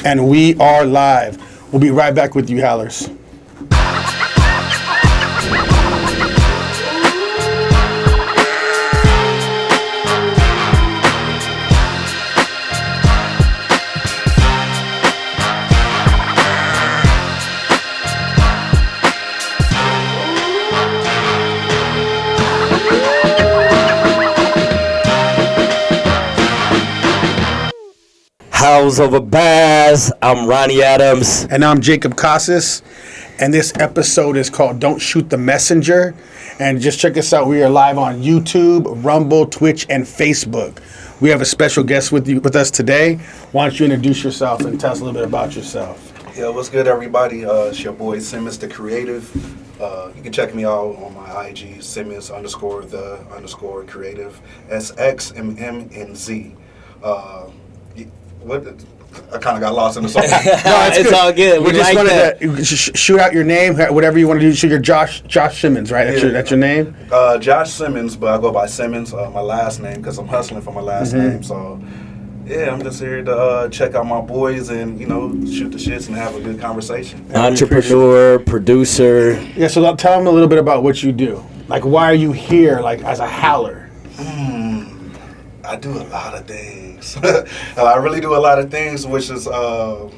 And we are live. We'll be right back with you, Howlers. House of a Bass. I'm Ronnie Adams. And I'm Jacob Casas. And this episode is called Don't Shoot the Messenger. And just check us out. We are live on YouTube, Rumble, Twitch, and Facebook. We have a special guest with us today. Why don't you introduce yourself and tell us a little bit about yourself? Yeah, what's good, everybody? It's your boy Sxmmnz, the creative. You can check me out on my IG, Sxmmnz_the_creative. Sxmmnz. What? I kind of got lost in the song. No, it's all good. We just wanted to shoot out your name, whatever you want to do. So you're Josh Sxmmnz, right? That's your name? Josh Sxmmnz, but I go by Sxmmnz, my last name, because I'm hustling for my last name. So, yeah, I'm just here to check out my boys and, shoot the shits and have a good conversation. Entrepreneur, producer. Yeah, so tell them a little bit about what you do. Like, why are you here, like, as a howler? I do a lot of things. I really do a lot of things, which is, man,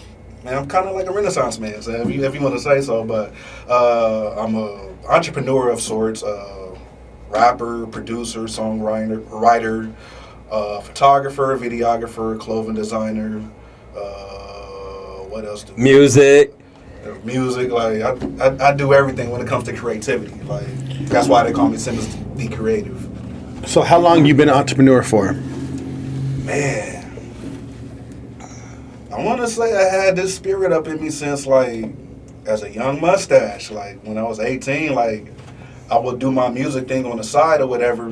I'm kind of like a Renaissance man, so if you want to say so. But I'm an entrepreneur of sorts, rapper, producer, songwriter, photographer, videographer, clothing designer. What else do Music. Music, like I do everything when it comes to creativity. Like that's why they call me Sxmmnz the creative. So how long you been an entrepreneur for? Man, I want to say I had this spirit up in me since like as a young mustache. Like when I was 18, like I would do my music thing on the side or whatever,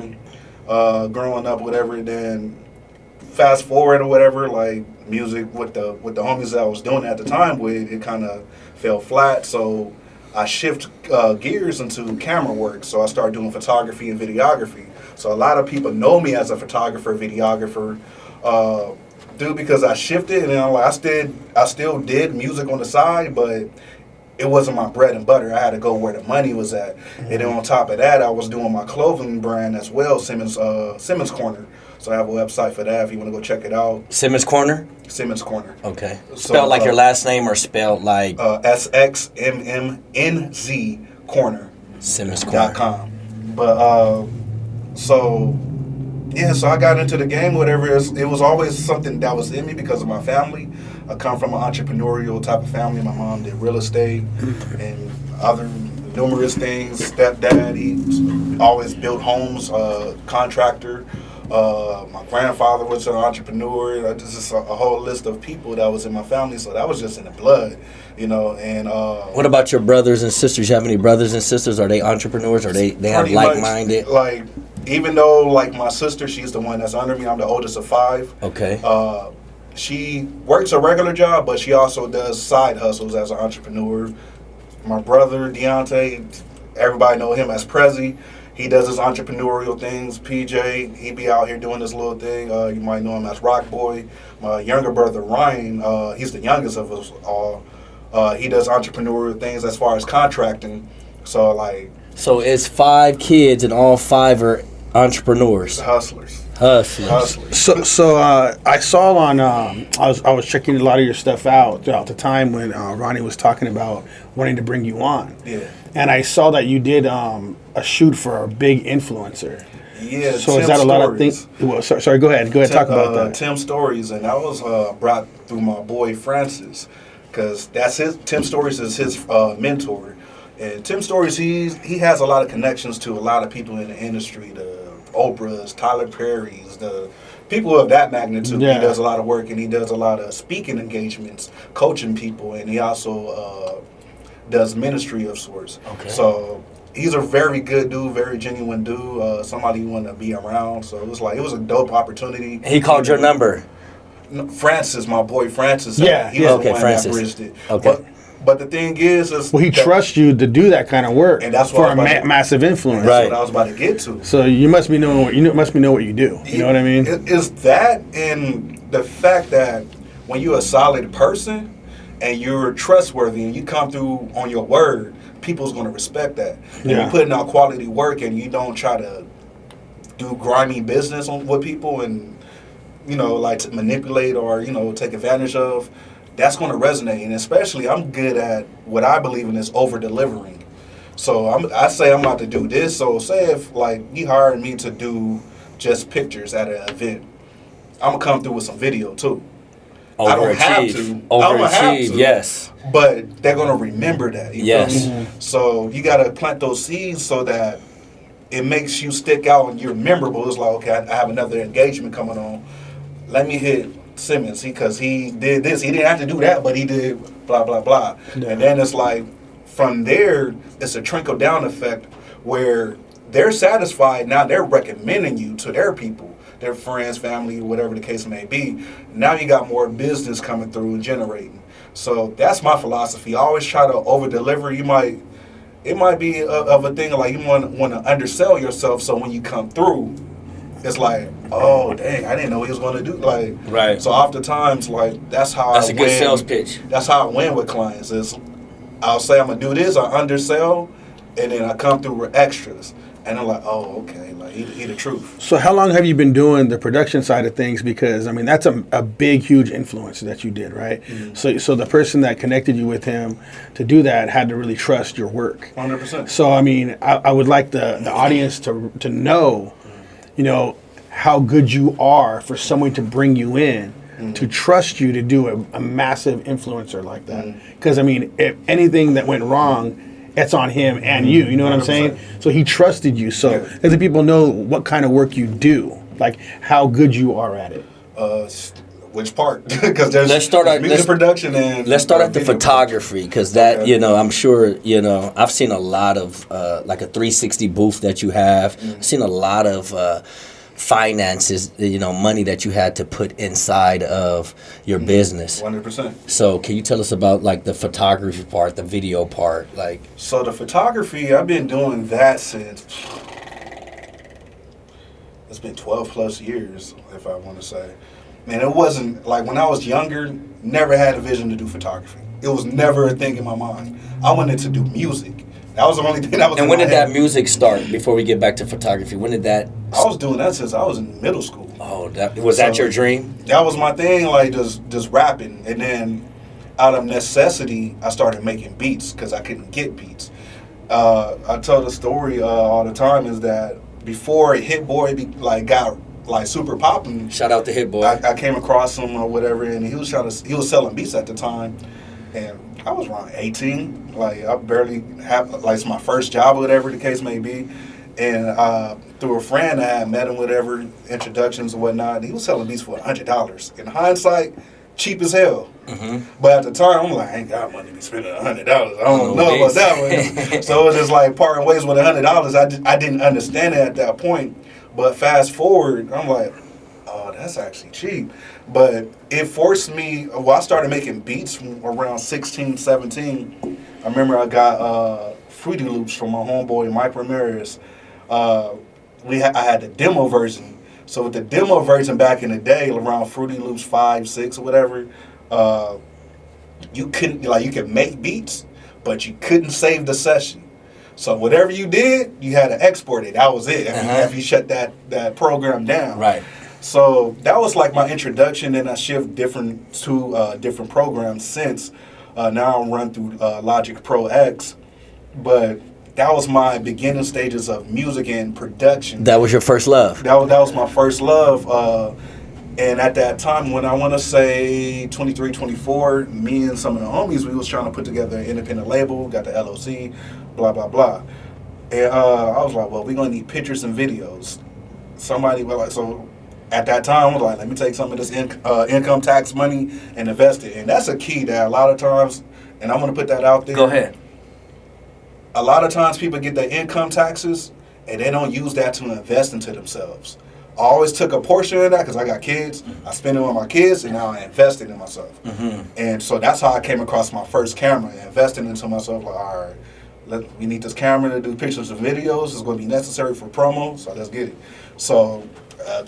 growing up, whatever. And then fast forward or whatever, like music with the homies that I was doing at the time with, it kind of fell flat. So I shift gears into camera work. So I started doing photography and videography. So a lot of people know me as a photographer, videographer, because I shifted and I still did music on the side, but it wasn't my bread and butter. I had to go where the money was at. Mm-hmm. And then on top of that, I was doing my clothing brand as well, Sxmmnz Corner. So I have a website for that if you want to go check it out. Sxmmnz Corner? Sxmmnz Corner. Okay. Spelled like your last name or spelled like? Sxmmnz Corner. Sxmmnz.com. But, so I got into the game, whatever. It was always something that was in me because of my family. I come from an entrepreneurial type of family. My mom did real estate and other numerous things. Stepdad, he always built homes, contractor. My grandfather was an entrepreneur. Just a whole list of people that was in my family. So that was just in the blood, And what about your brothers and sisters? You have any brothers and sisters? Are they entrepreneurs? Or they have like-minded? Like, even though like my sister, she's the one that's under me. I'm the oldest of 5. Okay. She works a regular job, but she also does side hustles as an entrepreneur. My brother Deontay, everybody know him as Prezi. He does his entrepreneurial things. PJ, he be out here doing this little thing. You might know him as Rock Boy. My younger brother Ryan, he's the youngest of us all. He does entrepreneurial things as far as contracting. So it's 5 kids and all 5 are entrepreneurs. Hustlers. So I saw on I was checking a lot of your stuff out throughout the time when Ronnie was talking about wanting to bring you on. Yeah. And I saw that you did a shoot for a big influencer. Yeah. So Tim is that a lot of Stories. things? Well, sorry. Go ahead. Talk about that. Tim Stories, and that was brought through my boy Francis, because Tim Stories is his mentor. And Tim Stories, he has a lot of connections to a lot of people in the industry, the Oprahs, Tyler Perry's, the people of that magnitude. Yeah. He does a lot of work, and he does a lot of speaking engagements, coaching people, and he also does ministry of sorts. Okay. So he's a very good dude, very genuine dude, somebody you want to be around. So it was a dope opportunity. He called your number. Francis, my boy Francis. Yeah. He was the one that bridged it. Okay. But the thing is he trusts you to do that kind of work, and that's for a massive influence. That's what I was about to get to. So you must be knowing what you do. You know what I mean? It's that, and the fact that when you're a solid person and you're trustworthy and you come through on your word, people's going to respect that. And you're putting out quality work and you don't try to do grimy business with people and, like to manipulate or, take advantage of, that's going to resonate. And especially I'm good at what I believe in is over-delivering. So I say I'm about to do this. So say if, like, you hired me to do just pictures at an event, I'm going to come through with some video, too. I don't have to. Yes. But they're going to remember that. You feel me? So you got to plant those seeds so that it makes you stick out and you're memorable. It's like, okay, I have another engagement coming on. Let me hit Sxmmnz because he did this. He didn't have to do that, but he did blah, blah, blah. Yeah. And then it's like, from there, it's a trickle-down effect where they're satisfied. Now they're recommending you to their people, their friends, family, whatever the case may be. Now you got more business coming through and generating. So that's my philosophy. I always try to over-deliver. It might be of a thing like you want to undersell yourself, so when you come through, it's like, oh dang, I didn't know he was going to do like. Right. So oftentimes, like that's a good sales pitch. That's how I win with clients. Is I'll say I'm gonna do this, I undersell, and then I come through with extras, and I'm like, oh okay, like he the truth. So how long have you been doing the production side of things? Because I mean that's a big, huge influence that you did, right? Mm-hmm. So the person that connected you with him to do that had to really trust your work. 100%. So I mean, I would like the audience to know, how good you are for someone to bring you in. Mm-hmm. To trust you to do a massive influencer like that. Because, I mean, if anything that went wrong, it's on him and you. You know what I'm saying? So he trusted you. So let the people know what kind of work you do, like how good you are at it. Which part? Because there's music production and... Let's start at the photography, because that, I'm sure, I've seen a lot of, like a 360 booth that you have. I've seen a lot of... finances, money that you had to put inside of your business. 100%. So can you tell us about like the photography part, the video part? So the photography, I've been doing that since, it's been 12 plus years, if I want to say. Man, it wasn't, like when I was younger, never had a vision to do photography. It was never a thing in my mind. I wanted to do music. That was the only thing that was. And when did that music start? Before we get back to photography, when did that? I was doing that since I was in middle school. Oh, that your dream? That was my thing, like just rapping. And then, out of necessity, I started making beats because I couldn't get beats. I tell the story all the time is that before Hit Boy got super popping. Shout out to Hit Boy. I came across him or whatever, and he was selling beats at the time, and I was around 18. Like, I barely have, it's my first job or whatever the case may be. And through a friend I had met him, whatever, introductions and whatnot, he was selling beats for $100. In hindsight, cheap as hell. Mm-hmm. But at the time, I'm like, I ain't got money to be spending $100. I don't know about that one. So it was just like parting ways with $100. I didn't understand it at that point. But fast forward, I'm like, oh, that's actually cheap. But it forced me, I started making beats from around 16, 17. I remember I got Fruity Loops from my homeboy, Mike Ramirez. I had the demo version. So with the demo version back in the day, around Fruity Loops 5, 6 or whatever, you could make beats, but you couldn't save the session. So whatever you did, you had to export it. That was it. If you shut that program down. Right. So that was like my introduction, and I shift to different programs since. Now I run through Logic Pro X, but that was my beginning stages of music and production. That was your first love. That was my first love. And at that time, when I want to say 23, 24, me and some of the homies, we was trying to put together an independent label, got the LOC, blah, blah, blah. And I was like, well, we're going to need pictures and videos. Somebody was like, so at that time, I was like, let me take some of this income tax money and invest it. And that's a key that a lot of times, and I'm going to put that out there. Go ahead. A lot of times people get their income taxes and they don't use that to invest into themselves. I always took a portion of that because I got kids. I spent it on my kids, and now I invested in myself. Mm-hmm. And so that's how I came across my first camera, investing into myself. Like, all right, we need this camera to do pictures and videos. It's going to be necessary for promo, so let's get it. So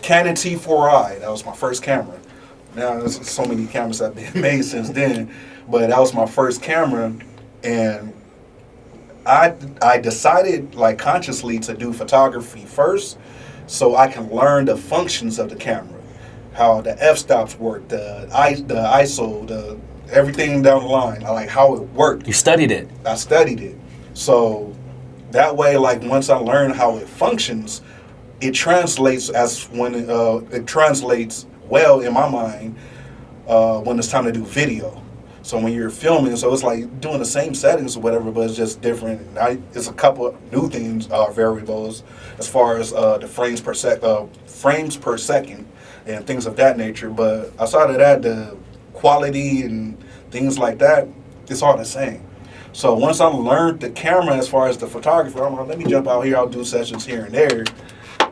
Canon T4i, that was my first camera. Now there's so many cameras that have been made since then, but that was my first camera, and I decided like consciously to do photography first, so I can learn the functions of the camera, how the f-stops work, the ISO, the everything down the line. I like how it worked. You studied it. I studied it, so that way, like once I learn how it functions, it translates it translates well in my mind when it's time to do video. So when you're filming, so it's like doing the same settings or whatever, but it's just different. It's a couple of new things, variables, as far as the frames per second, and things of that nature. But outside of that, the quality and things like that, it's all the same. So once I learned the camera as far as the photographer, I'm like, let me jump out here. I'll do sessions here and there,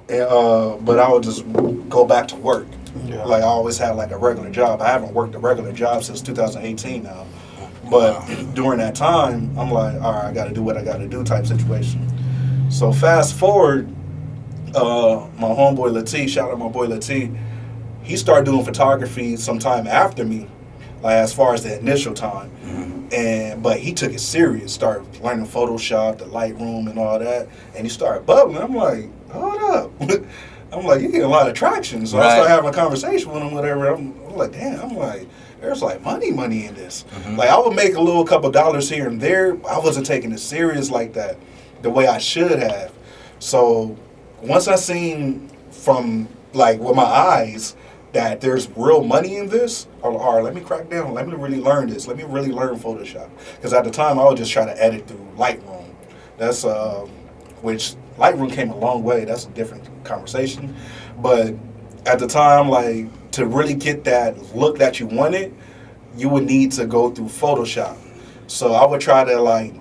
but I would just go back to work. Yeah. Like I always had like a regular job. I haven't worked a regular job since 2018 now. But during that time, I'm like, all right, I got to do what I got to do type situation. So fast forward, my homeboy Latif, shout out my boy Latif, he started doing photography sometime after me, like as far as the initial time. But he took it serious, started learning Photoshop, the Lightroom and all that, and he started bubbling. I'm like, hold up. I'm like, you get a lot of traction. So I started having a conversation with him, whatever. I'm like, damn, I'm like, there's like money in this. Like I would make a little couple dollars here and there. I wasn't taking it serious like that, the way I should have. So once I seen from like with my eyes that there's real money in this, I'm like, all right, let me crack down. Let me really learn this. Let me really learn Photoshop. Because at the time, I would just try to edit through Lightroom. That's, which Lightroom came a long way. That's a different conversation. But at the time, like, to really get that look that you wanted, you would need to go through Photoshop. So I would try to, like,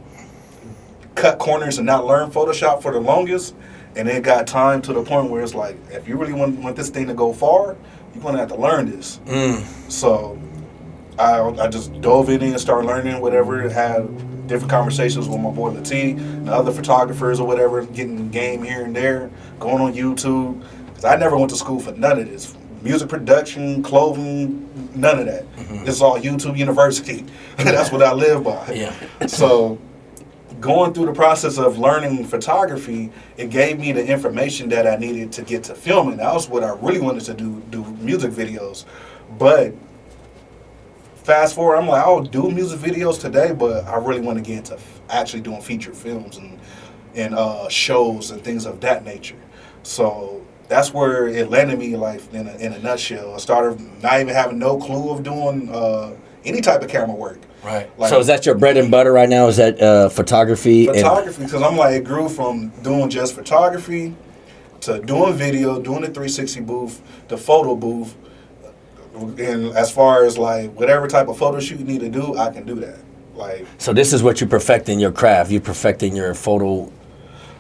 cut corners and not learn Photoshop for the longest. And it got time to the point where it's like, if you really want this thing to go far, you're going to have to learn this. So I just dove in and started learning whatever, had different conversations with my boy Latif and other photographers or whatever, getting game here and there, going on YouTube. Because I never went to school for none of this. Music production, clothing, none of that. It's all YouTube University. That's what I live by. Yeah. So going through the process of learning photography, it gave me the information that I needed to get to filming. That was what I really wanted to do music videos. But fast forward, I'm like, I'll do music videos today, but I really want to get into actually doing feature films and shows and things of that nature. So that's where it landed me, like in a nutshell. I started not even having no clue of doing any type of camera work. Right. Like, so is that your bread and butter right now? Is that photography? Photography, because I'm like, it grew from doing just photography to doing video, doing the 360 booth, the photo booth. And as far as like whatever type of photo shoot you need to do, I can do that. Like, so this is what you perfect in your craft. You perfect in your photo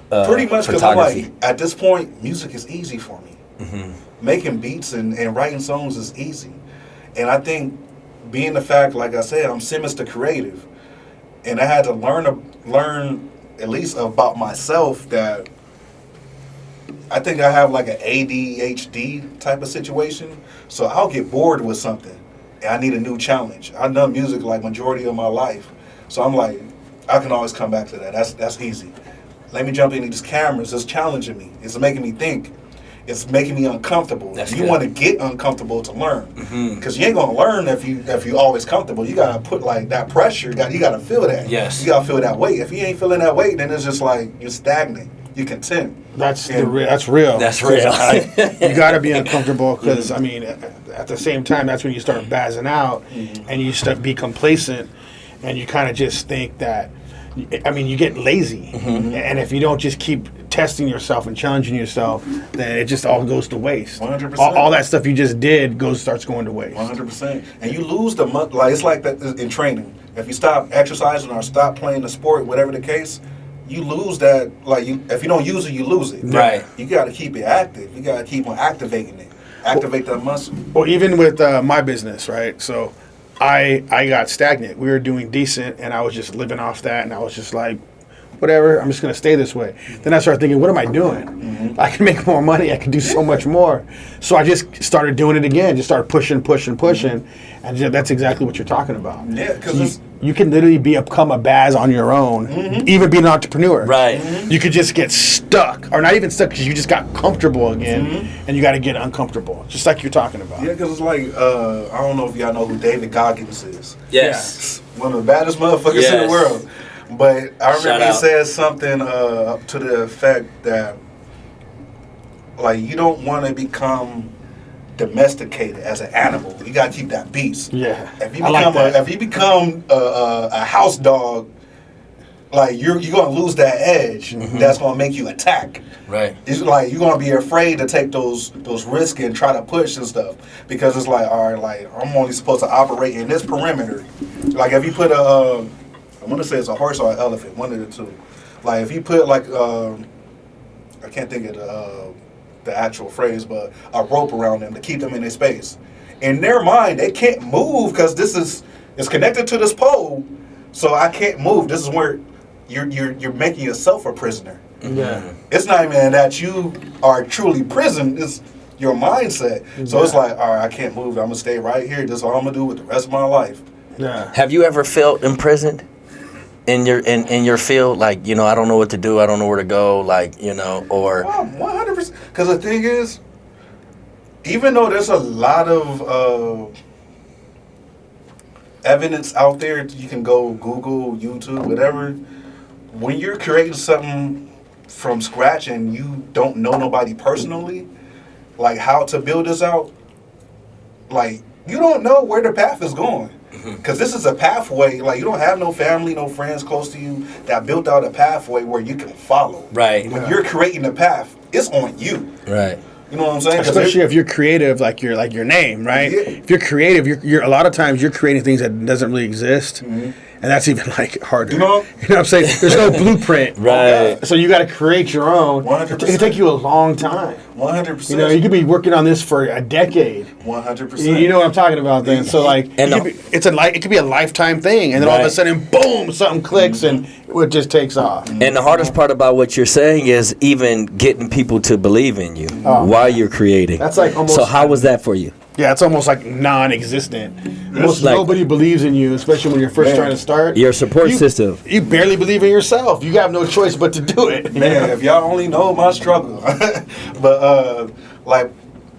pretty much, because I'm like, at this point, music is easy for me. Making beats and writing songs is easy. And I think being the fact, like I said, I'm Sxmmnz the creative, and I had to learn at least about myself that I think I have like an ADHD type of situation. So I'll get bored with something, and I need a new challenge. I've done music like majority of my life, so I'm like, I can always come back to that. That's easy. Let me jump into these cameras. It's challenging me. It's making me think. It's making me uncomfortable. You want to get uncomfortable to learn, because you ain't gonna learn if you always comfortable. You gotta put like that pressure. You gotta feel that. Yes. You gotta feel that weight. If you ain't feeling that weight, then it's just like you're stagnant. You're content. That's real. That's real. You gotta be uncomfortable, because I mean, at the same time, that's when you start bazzing out, and you start be complacent, and you kind of just think that. I mean, you get lazy, and if you don't just keep testing yourself and challenging yourself, then it just all goes to waste. 100%. All that stuff you just did starts going to waste. 100%. And you lose the month. Like it's like that in training. If you stop exercising or stop playing the sport, whatever the case, you lose that. Like if you don't use it, you lose it. Right. You got to keep it active. You got to keep on activating it. Activate that muscle. Well, even with my business, right? So I got stagnant. We were doing decent, and I was just living off that, and I was just like whatever, I'm just going to stay this way. Then I started thinking, what am I doing? I can make more money. I can do so much more. So I just started doing it again, just started pushing. And that's exactly what you're talking about. Yeah, because you can literally become a Baz on your own, even be an entrepreneur. Right. You could just get stuck, or not even stuck, because you just got comfortable again, and you got to get uncomfortable, just like you're talking about. Yeah, because it's like, I don't know if y'all know who David Goggins is. Yes. One of the baddest motherfuckers in the world. But I remember he said something to the effect that, like, you don't want to become domesticated as an animal. You gotta keep that beast. Yeah. If you become a house dog, like you're gonna lose that edge. That's gonna make you attack. Right. It's like you're gonna be afraid to take those risks and try to push and stuff, because it's like, all right, like I'm only supposed to operate in this perimeter. Like if you put I want to say it's a horse or an elephant, one of the two. Like if you put like I can't think of the actual phrase, but a rope around them to keep them in their space. In their mind, they can't move because it's connected to this pole, so I can't move. This is where you're making yourself a prisoner. Yeah. It's not even that you are truly prison. It's your mindset. So it's like, all right, I can't move. I'm gonna stay right here. This is all I'm gonna do with the rest of my life. Yeah. Have you ever felt imprisoned in your field? Like, I don't know what to do. I don't know where to go. Like, or 100%. Because the thing is, even though there's a lot of evidence out there, you can go Google, YouTube, whatever. When you're creating something from scratch and you don't know nobody personally, like how to build this out, like you don't know where the path is going. Because this is a pathway, like you don't have no family, no friends close to you that built out a pathway where you can follow. Right. When you're creating the path, it's on you. Right. You know what I'm saying? Especially if you're creative, like your name, right? Yeah. If you're creative, you're a lot of times you're creating things that doesn't really exist, and that's even like harder. You know what I'm saying? There's no blueprint, Right. So you got to create your own. 100%. It can take you a long time. 100%. You could be working on this for a decade. 100%. You know what I'm talking about then. So like, And it could be a lifetime thing, and then all of a sudden, boom, something clicks, and it just takes off. And the hardest part about what you're saying is even getting people to believe in you while you're creating. That's like almost. So how was that for you? Yeah, it's almost like non-existent. Almost like- nobody believes in you, especially when you're first trying to start. Your support system. You barely believe in yourself. You have no choice but to do it. Man, if y'all only know my struggle. But like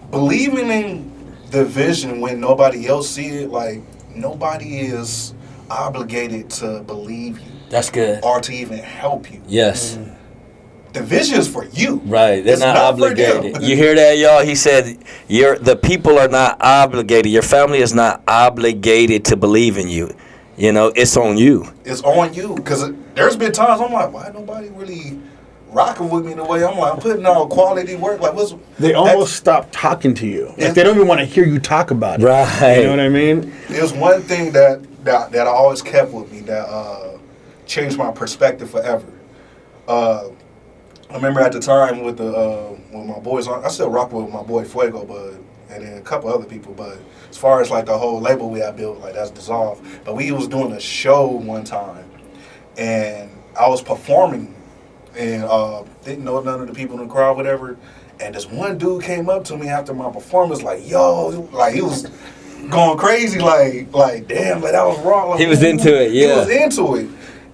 believing in the vision when nobody else see it, like nobody is obligated to believe you That's good. or to even help you. Yes. The vision is for you. Right. They're It's not not for obligated. them. You hear that, y'all? He said the people are not obligated. Your family is not obligated to believe in you. It's on you. It's on you, because there's been times I'm like, why nobody really rocking with me the way I'm like, I'm putting out quality work. Like, They almost stop talking to you. Like they don't even want to hear you talk about it. Right. You know what I mean? There's one thing that I always kept with me that changed my perspective forever. I remember at the time with my boys on, I still rock with my boy Fuego, and then a couple other people, but as far as like the whole label we had built, like that's dissolved. But we was doing a show one time, and I was performing, and didn't know none of the people in the crowd, whatever. And this one dude came up to me after my performance, like, yo, like he was going crazy, like damn, like that was wrong. Like, He was into it, yeah. He was into it.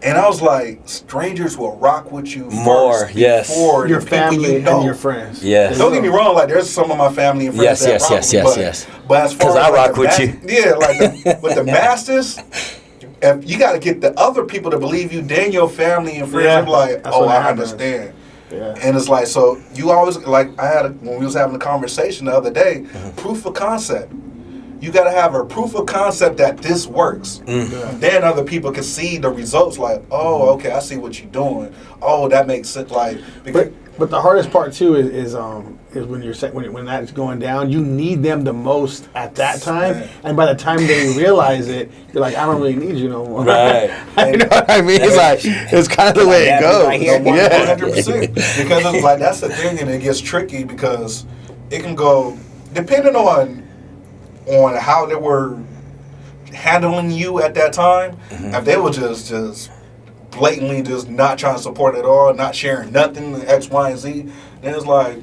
And I was like, strangers will rock with you More, first yes. before Your the people family you know. and your friends. Yes. Don't get me wrong, like there's some of my family and friends Yes, that yes, rock yes, with me, yes. But as far 'Cause as I like rock the with you. Yeah, like with the masters, if you got to get the other people to believe you, then your family and friends. Yeah, I'm like, that's oh, what I happens. understand. Yeah. And it's like, so you always, like when we was having a conversation the other day, proof of concept. You got to have a proof of concept that this works. Then other people can see the results like, oh, okay, I see what you're doing. Oh, that makes sense. Like, because, But the hardest part too is when you're when that's going down, you need them the most at that time, Man. and by the time they realize it, you're like, I don't really need you no more. Right. You know what I mean? It's like it's kind of the way it goes. Right here. 100%. Because it's like, that's the thing, and it gets tricky because it can go, depending on how they were handling you at that time, if they were just blatantly just not trying to support at all, not sharing nothing, X, Y, and Z, then it's like,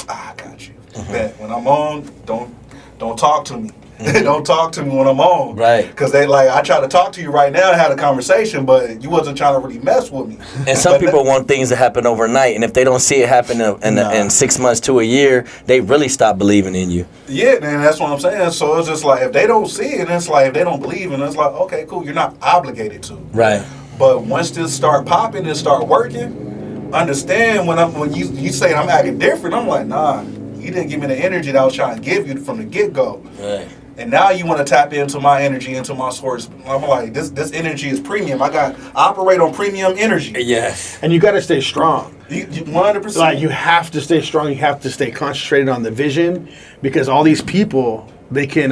I got you. Bet when I'm on, don't talk to me. Don't talk to me when I'm on. Right. Because they like, I try to talk to you right now and had a conversation, but you wasn't trying to really mess with me. And some people want things to happen overnight, and if they don't see it happen in 6 months to a year, they really stop believing in you. Yeah, and that's what I'm saying. So it's just like, if they don't see it, it's like, if they don't believe in it, it's like, okay, cool, you're not obligated to. Right. But once this start popping and start working, understand when you say I'm acting different, I'm like, nah, you didn't give me the energy that I was trying to give you from the get-go. Right. And now you want to tap into my energy, into my source. I'm like, this energy is premium. I operate on premium energy. Yes. And you got to stay strong. You 100%. Like, you have to stay strong. You have to stay concentrated on the vision, because all these people, they can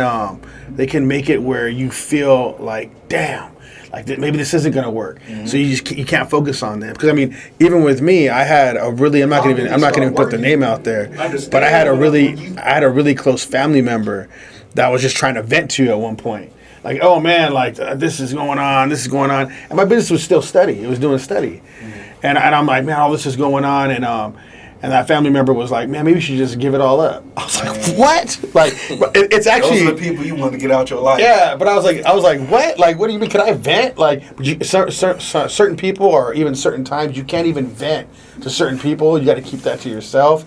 make it where you feel like, damn, like maybe this isn't gonna work. So you can't focus on them. Because I mean, even with me, I had a really I'm not gonna even put the name out there, but I had a really close family member that was just trying to vent to at one point. Like, oh man, like this is going on, and my business was still steady. It was doing steady, and I'm like, man, all this is going on, and that family member was like, man, maybe you should just give it all up. I was like, what? Like, it's actually those are the people you want to get out your life. Yeah, but I was like, what? Like, what do you mean? Can I vent? Like, certain people, or even certain times, you can't even vent to certain people. You got to keep that to yourself,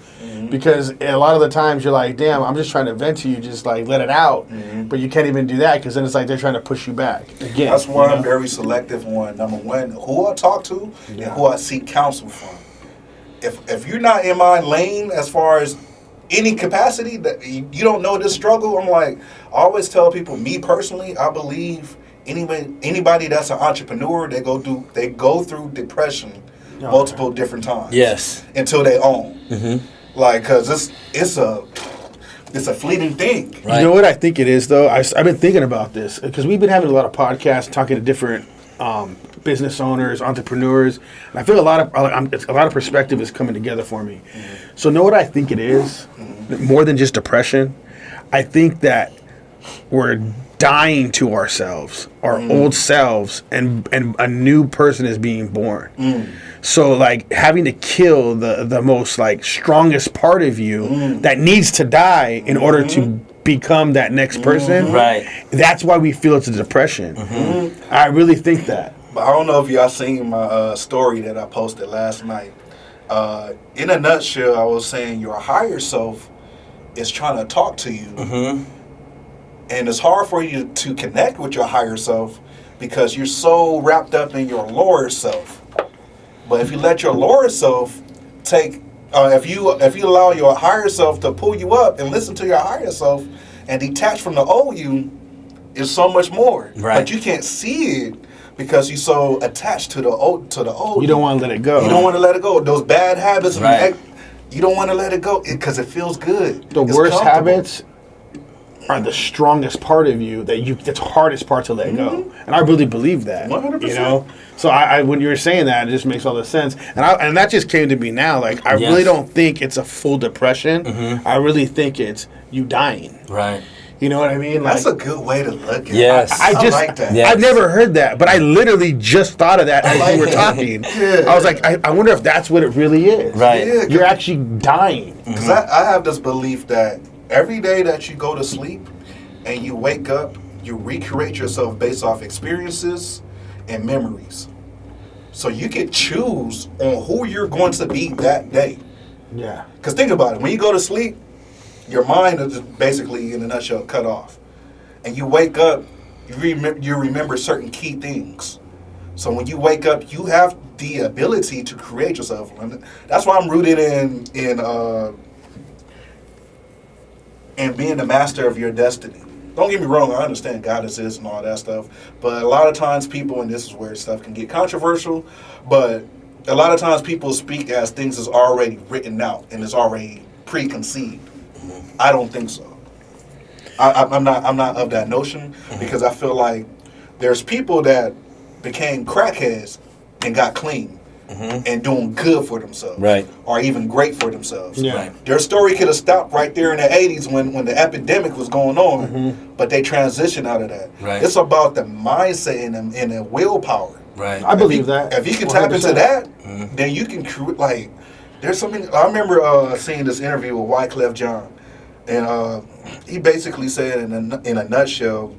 because a lot of the times you're like, damn, I'm just trying to vent to you, just like let it out. But you can't even do that, because then it's like they're trying to push you back again. That's why I'm very selective on, number one, who I talk to and who I seek counsel from. If you're not in my lane as far as any capacity, that you don't know this struggle, I'm like, I always tell people, me personally, I believe anybody that's an entrepreneur, they go through depression multiple different times. Yes. Until they own. Like, cause it's a fleeting thing. Right. You know what I think it is, though? I've been thinking about this, because we've been having a lot of podcasts talking to different business owners, entrepreneurs, and I feel a lot of perspective is coming together for me. So know what I think it is? More than just depression, I think that we're dying to ourselves, our old selves, and a new person is being born. So like having to kill the most like strongest part of you that needs to die in order to become that next person. Right. That's why we feel it's a depression. I really think that. But I don't know if y'all seen my story that I posted last night. In a nutshell, I was saying your higher self is trying to talk to you. And it's hard for you to connect with your higher self because you're so wrapped up in your lower self. But if you let your lower self take, if you allow your higher self to pull you up and listen to your higher self and detach from the old you, is so much more. Right. But you can't see it because you're so attached to the old. You don't want to let it go. You don't want to let it go. Those bad habits. Right. You don't want to let it go because it feels good. The worst habits are the strongest part of you that's the hardest part to let go, and I really believe that. 100%. You know, so I when you were saying that, it just makes all the sense, and that just came to me now. Like I really don't think it's a full depression. I really think it's you dying. Right. You know what I mean? Like, that's a good way to look at it. Yes. I like that. Yes. I've never heard that, but I literally just thought of that as you were talking. I was like, I wonder if that's what it really is. Right. Yeah, You're actually dying. Because I have this belief that every day that you go to sleep and you wake up, you recreate yourself based off experiences and memories. So you can choose on who you're going to be that day. Yeah. Because think about it. When you go to sleep, your mind is basically, in a nutshell, cut off. And you wake up, you remember certain key things. So when you wake up, you have the ability to create yourself. And that's why I'm rooted in being the master of your destiny. Don't get me wrong, I understand goddesses and all that stuff. But a lot of times people, and this is where stuff can get controversial, but a lot of times people speak as things is already written out and is already preconceived. I don't think so. I'm not of that notion because I feel like there's people that became crackheads and got clean and doing good for themselves, right, or even great for themselves. Yeah. Right. Their story could have stopped right there in the 80s when the epidemic was going on, but they transitioned out of that. Right. It's about the mindset and the willpower. Right. I believe that. If you can tap into 100%. that, then you can create, like, there's something. I remember seeing this interview with Wyclef Jean, and he basically said in a nutshell,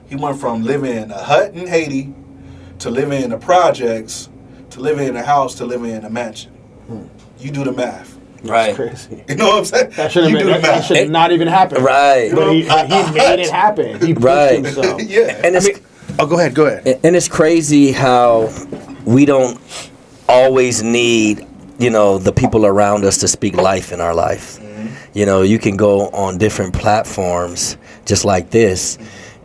he went from living in a hut in Haiti to living in the projects to living in a house to living in a mansion. You do the math. Right. Crazy. You know what I'm saying? That should You do the have math. should not even happen. Right. But he made it happen. He pushed Right. himself. Yeah. And it's Go ahead. and it's crazy how we don't always need, you know, the people around us to speak life in our life. You know, you can go on different platforms just like this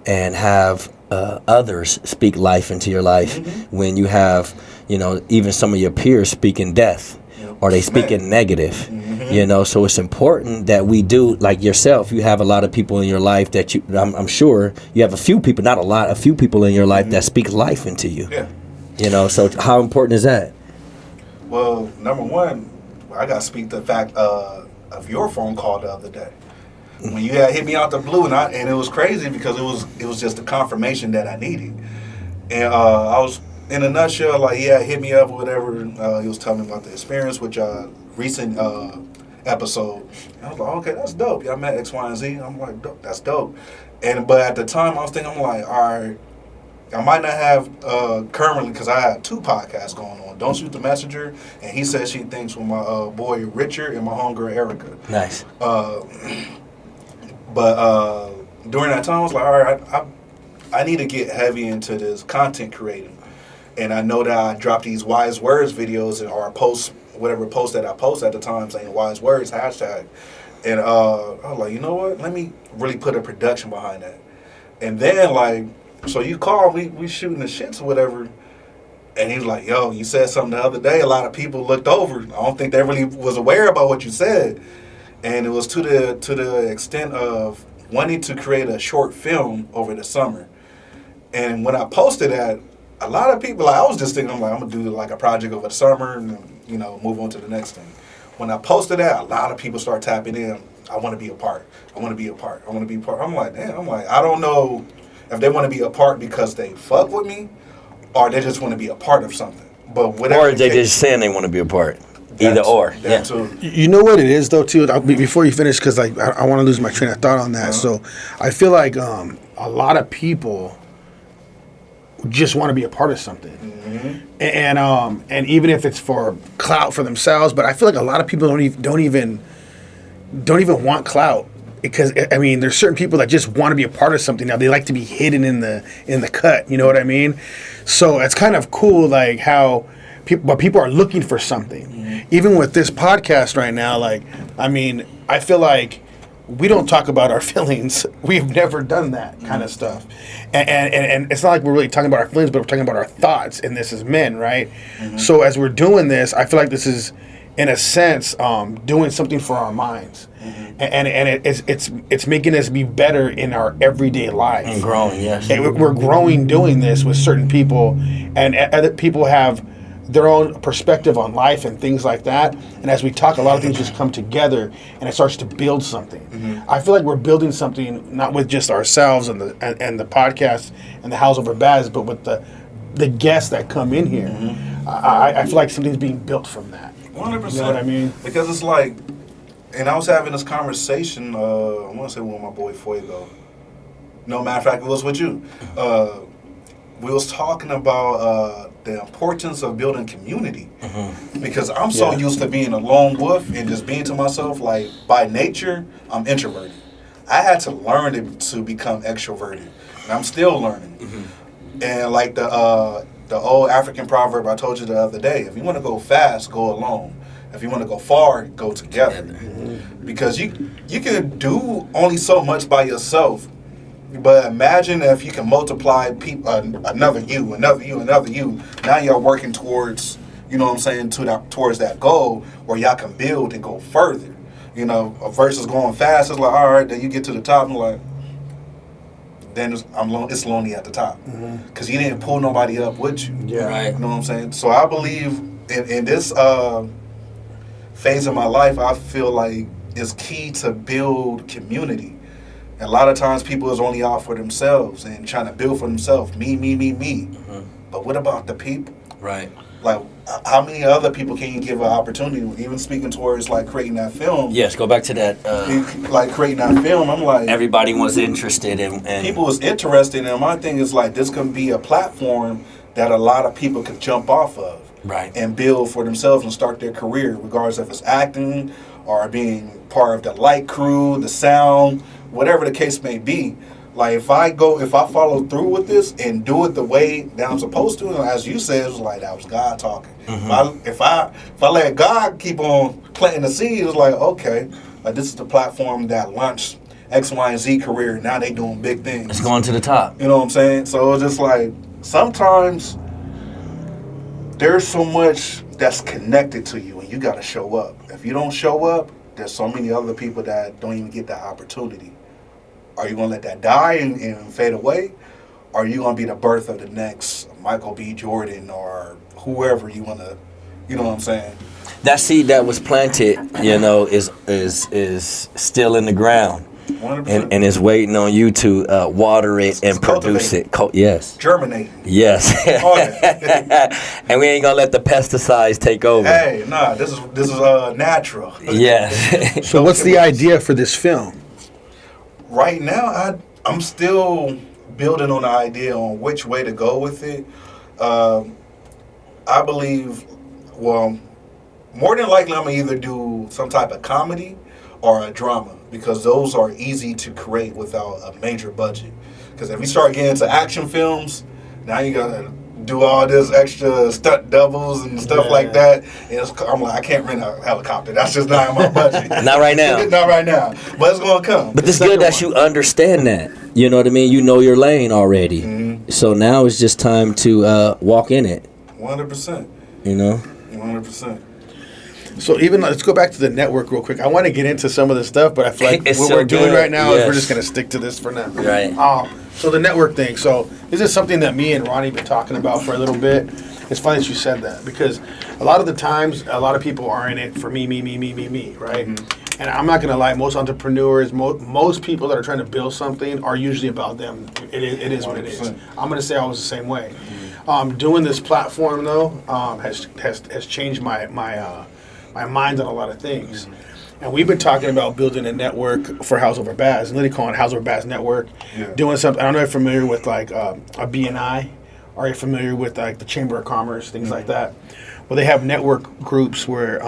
and have others speak life into your life when you have, you know, even some of your peers speaking death or they speaking negative. You know, so it's important that we do, like yourself, you have a lot of people in your life that you, I'm sure you have a few people, not a lot, a few people in your life that speak life into you. Yeah. You know, so how important is that? Well, number one, I got to speak the fact of your phone call the other day. When you had hit me out the blue, and it was crazy because it was just the confirmation that I needed. And I was, in a nutshell, like, he had hit me up or whatever. He was telling me about the experience with y'all recent episode. And I was like, okay, that's dope. Y'all met X, Y, and Z. I'm like, that's dope. But at the time, I was thinking, I'm like, all right, I might not have currently, because I had 2 podcasts going on. Don't Shoot the Messenger, and He Says She Thinks with my boy Richard and my homegirl Erica. Nice. But during that time, I was like, all right, I need to get heavy into this content creating. And I know that I dropped these wise words videos or posts, whatever post that I post at the time saying wise words, hashtag. And I was like, you know what? Let me really put a production behind that. And then, like, so you call, we shooting the shits or whatever. And he was like, yo, you said something the other day. A lot of people looked over. I don't think they really was aware about what you said. And it was to the extent of wanting to create a short film over the summer. And when I posted that, a lot of people, like, I was just thinking, I'm going to do like a project over the summer and, you know, move on to the next thing. When I posted that, a lot of people start tapping in. I want to be a part. I want to be a part. I want to be a part. I'm like, damn. I don't know if they want to be a part because they fuck with me or they just want to be a part of something. But whatever. Or they just saying they want to be a part. Either or. That too. You know what it is, though, too? Before you finish, because like, I want to lose my train of thought on that. So I feel like a lot of people just want to be a part of something. And even if it's for clout for themselves, but I feel like a lot of people don't even want clout. Because, I mean, there's certain people that just want to be a part of something. Now, they like to be hidden in the cut, you know what I mean? So it's kind of cool, like, how people are looking for something. Even with this podcast right now, like, I mean, I feel like we don't talk about our feelings. We've never done that kind of stuff. And it's not like we're really talking about our feelings, but we're talking about our thoughts, and this is men, right? So as we're doing this, I feel like this is, in a sense, doing something for our minds. And it's making us be better in our everyday life. And growing, yes. And we're growing doing this with certain people, and other people have their own perspective on life and things like that. And as we talk, a lot of things just come together, and it starts to build something. I feel like we're building something not with just ourselves and the podcast and the House Over Baz, but with the guests that come in here. I feel like something's being built from that. 100%. You know what I mean? Because it's like, and I was having this conversation, I want to say with my boy Fuego. No, matter of fact, it was with you. We was talking about the importance of building community. Because I'm so used to being a lone wolf and just being to myself. Like, by nature, I'm introverted. I had to learn to become extroverted. And I'm still learning. And like the old African proverb I told you the other day, if you want to go fast, go alone. If you want to go far, go together. Because you can do only so much by yourself. But imagine if you can multiply people, another you. Now you're working towards, you know what I'm saying, towards that goal where y'all can build and go further. You know, versus going fast, it's like, all right, then you get to the top and like, then it's lonely at the top. Because you didn't pull nobody up with you. Yeah. Right. You know what I'm saying? So I believe in this phase of my life, I feel like it's key to build community. And a lot of times people is only out for themselves and trying to build for themselves. Me. But what about the people? Right. Like, how many other people can you give an opportunity? Even speaking towards like creating that film. Yes, go back to that. Like creating that film, I'm like, everybody was interested in. People was interested, and my thing is like, this can be a platform that a lot of people could jump off of, right, and build for themselves and start their career, regardless if it's acting or being part of the light crew, the sound, whatever the case may be. Like if I follow through with this and do it the way that I'm supposed to, and as you said, it was like that was God talking. Mm-hmm. If I let God keep on planting the seed, it's like, okay, like this is the platform that launched X, Y, and Z career. Now they doing big things. It's going to the top. You know what I'm saying? So it's just like sometimes there's so much that's connected to you, and you got to show up. If you don't show up, there's so many other people that don't even get that opportunity. Are you going to let that die and fade away? Or are you going to be the birth of the next Michael B. Jordan or whoever you want to, you know what I'm saying? That seed that was planted, you know, is still in the ground. 100%. And is waiting on you to water it and produce it. Yes. Germinate. Yes. Oh, yeah. And we ain't going to let the pesticides take over. Hey, nah, this is natural. Yes. So what's the idea for this film? Right now, I'm still building on the idea on which way to go with it. I believe, well, more than likely, I'm going to either do some type of comedy or a drama, because those are easy to create without a major budget. Because if we start getting into action films, now you got to do all this extra stunt doubles and stuff like that. And I'm like, I can't rent a helicopter. That's just not in my budget. Not right now. Not right now. But it's going to come. But it's good that you understand that. You know what I mean? You know your lane already. Mm-hmm. So now it's just time to walk in it. 100%. You know? 100%. So even, let's go back to the network real quick. I want to get into some of the stuff, but I feel like what we're doing right now is we're just going to stick to this for now. Right. So the network thing. So this is something that me and Ronnie been talking about for a little bit. It's funny that you said that, because a lot of the times, a lot of people are in it for me, right? Mm-hmm. And I'm not going to lie, most entrepreneurs, most people that are trying to build something are usually about them. It is what it is. I'm going to say I was the same way. Mm-hmm. Doing this platform, though, has changed my mind on a lot of things. Mm-hmm. And we've been talking about building a network for House Over Bass, and literally calling it House Over Bass Network. Yeah. Doing something, I don't know if you're familiar with like a BNI. Are you familiar with like the Chamber of Commerce, things like that? Well, they have network groups where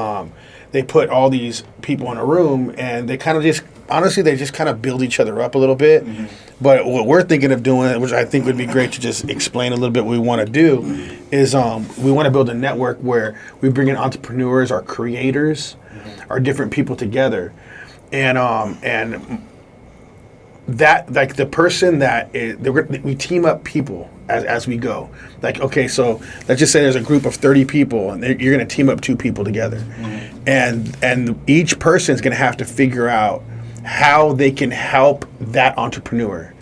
they put all these people in a room, and they kind of just, honestly, they just kind of build each other up a little bit. Mm-hmm. But what we're thinking of doing, which I think would be great to just explain a little bit what we want to do, is we want to build a network where we bring in entrepreneurs, our creators, our different people together. And that, like the person that is, we team up people as we go. Like, okay, so let's just say there's a group of 30 people, and you're going to team up 2 people together. Mm-hmm. And each person's going to have to figure out how they can help that entrepreneur.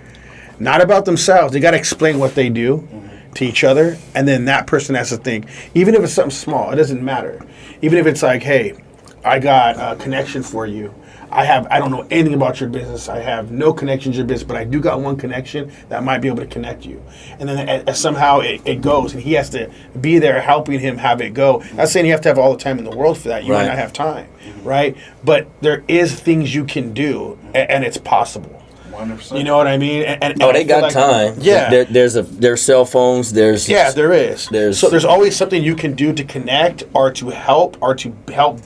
Not about themselves. They got to explain what they do to each other, and then that person has to think, even if it's something small, it doesn't matter. Even if it's like, hey, I got a connection for you. I don't know anything about your business. I have no connection to your business, but I do got one connection that might be able to connect you. And then somehow it goes, and he has to be there helping him have it go. Not saying you have to have all the time in the world for that. You might not have time, right? But there is things you can do, and it's possible. 100%. You know what I mean? And they got like, time. Yeah. There's cell phones. There is. So there's always something you can do to connect or to help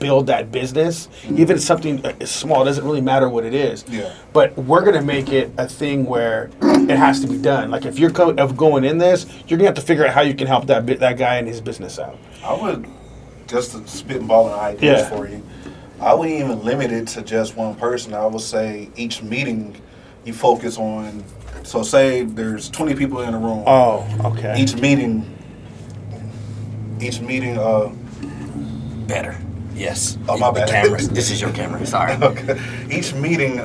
build that business. Mm-hmm. Even if something small, it doesn't really matter what it is. Yeah. But we're going to make it a thing where it has to be done. Like if you're going in this, you're going to have to figure out how you can help that guy and his business out. I would, just to spitballing ideas for you, I wouldn't even limit it to just one person. I would say each meeting you focus on, so say there's 20 people in a room. Oh, okay. Each meeting, better. Yes. Oh, my bad. Cameras. This is your camera. Sorry. Okay. Each meeting,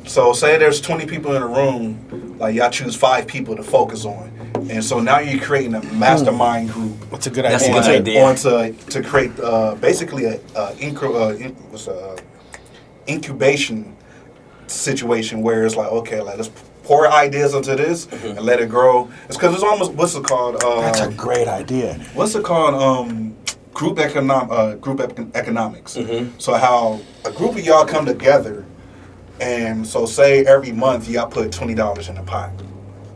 so say there's 20 people in a room, like y'all choose 5 people to focus on. And so now you're creating a mastermind group. That's a good idea. That's a good idea. To create basically a incubation situation where it's like, okay, like let's pour ideas into this and let it grow. It's because it's almost, what's it called? That's a great idea. What's it called? Group economics. So how a group of y'all come together, and so say every month y'all put $20 in the pot.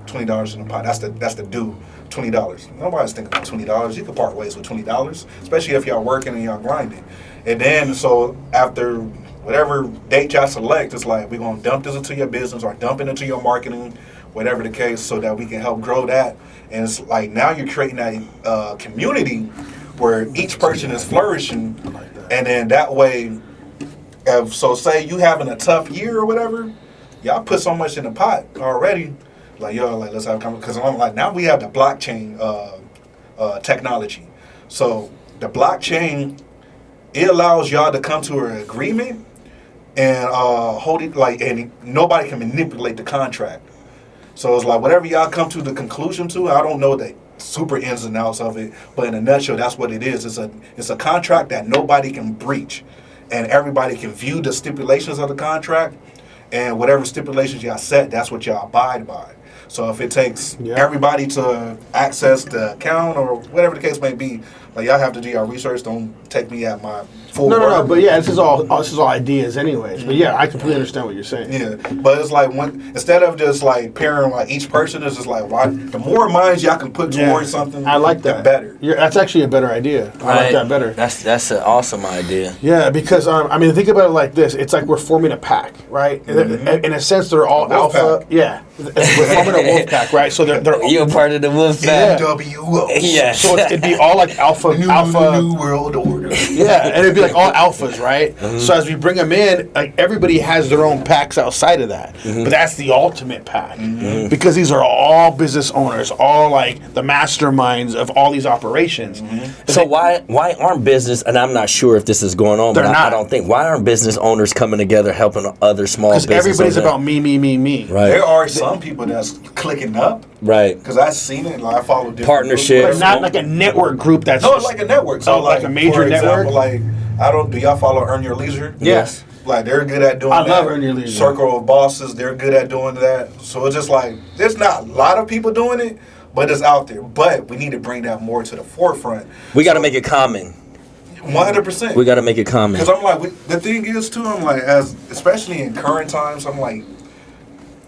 $20 in the pot. That's the due. $20. Nobody's thinking about $20. You can part ways with $20, especially if y'all working and y'all grinding. And then so after whatever date y'all select, it's like we're gonna dump this into your business or dump it into your marketing, whatever the case, so that we can help grow that. And it's like now you're creating that community where each person is flourishing, and then that way, so say you having a tough year or whatever, y'all put so much in the pot already, like yo, like let's have a conversation. Because I'm like now we have the blockchain technology, so the blockchain, it allows y'all to come to an agreement and hold it like, and nobody can manipulate the contract. So it's like whatever y'all come to the conclusion to, I don't know the super ins and outs of it, but in a nutshell, that's what it is. It's a contract that nobody can breach, and everybody can view the stipulations of the contract, and whatever stipulations y'all set, that's what y'all abide by. So if it takes everybody to access the account or whatever the case may be, like y'all have to do your research. Don't take me at my full word. No. But yeah, this is all ideas, anyways. But yeah, I completely understand what you're saying. Yeah, but it's like instead of just like pairing like each person, it's just like why the more minds y'all can put towards something, I like that. The better. That's actually a better idea. I like that better. That's an awesome idea. Yeah, because I mean, think about it like this: it's like we're forming a pack, right? In a sense, they're all alpha. Pack. Yeah, we're forming a wolf pack, right? So they're you're part of the wolf pack. NWO. Yeah. So it'd be all like alpha. New world order. Yeah, and it'd be like all alphas, right? So as we bring them in, like everybody has their own packs outside of that, but that's the ultimate pack because these are all business owners, all like the masterminds of all these operations. So why aren't business? And I'm not sure if this is going on, but I don't think why aren't business owners coming together helping other small businesses? Because everybody's about me. Right. There are some people that's clicking up. Right. Because I've seen it. Like I follow different partnerships, but not like a network group. That's no, it's like a network. So like a major for example, network. Like do y'all follow Earn Your Leisure? Yes. Like they're good at doing that. I love Earn Your Leisure. Circle of Bosses, they're good at doing that. So it's just like there's not a lot of people doing it, but it's out there. But we need to bring that more to the forefront. We got to make it common. 100%. We got to make it common. Because I'm like, the thing is too, I'm like, especially in current times, I'm like,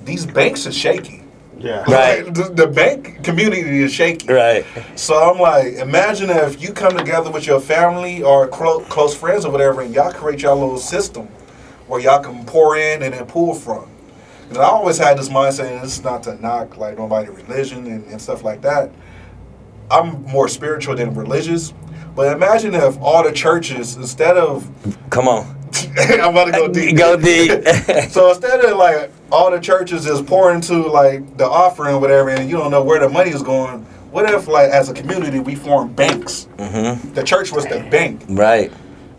these banks are shaky. Yeah. Right. Like, the bank community is shaky. Right. So I'm like, imagine if you come together with your family or close friends or whatever, and y'all create your little system where y'all can pour in and then pull from. And I always had this mindset, and this is not to knock like nobody's religion and stuff like that. I'm more spiritual than religious. But imagine if all the churches, instead of... Come on. I'm about to go deep. Go deep. So instead of like all the churches is pouring into like the offering or whatever, and you don't know where the money is going, what if like as a community we form banks? The church was the bank. Right.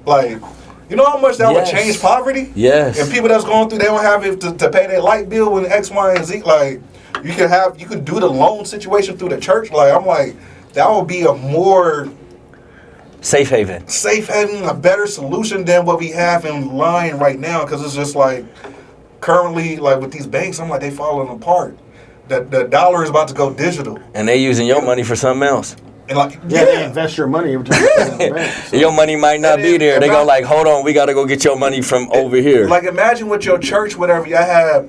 Like, you know how much that would change poverty? Yes. And people that's going through, they don't have it to pay their light bill when X, Y, and Z. Like, you could do the loan situation through the church. Like, I'm like, that would be a more... Safe haven, a better solution than what we have in line right now, because it's just like currently, like with these banks, I'm like they falling apart. The dollar is about to go digital, and they using your money for something else. And like they invest your money every time you put it in the bank. So. Your money might not be there. They go like, hold on, we got to go get your money from over here. Like imagine with your church, whatever y'all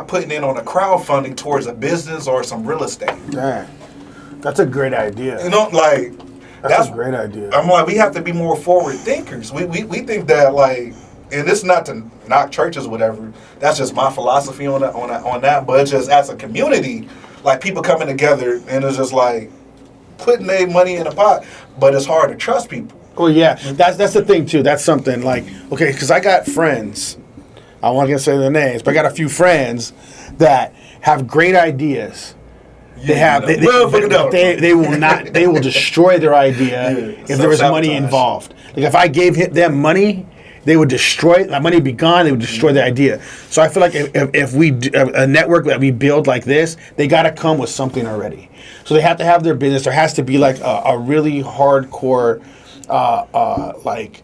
putting in on a crowdfunding towards a business or some real estate. Yeah, that's a great idea. You know, like. That's a great idea. I'm like, we have to be more forward thinkers. We think that like, and it's not to knock churches or whatever. That's just my philosophy on that. But it's just as a community, like people coming together and it's just like putting their money in a pot. But it's hard to trust people. Oh yeah, that's the thing too. That's something like okay, because I got friends. I won't gonna say their names, but I got a few friends that have great ideas. They will not. They will destroy their idea if there was money involved. Like if I gave them money, they would destroy that money. Would be gone. They would destroy the idea. So I feel like if we a network that we build like this, they got to come with something already. So they have to have their business. There has to be like a really hardcore, like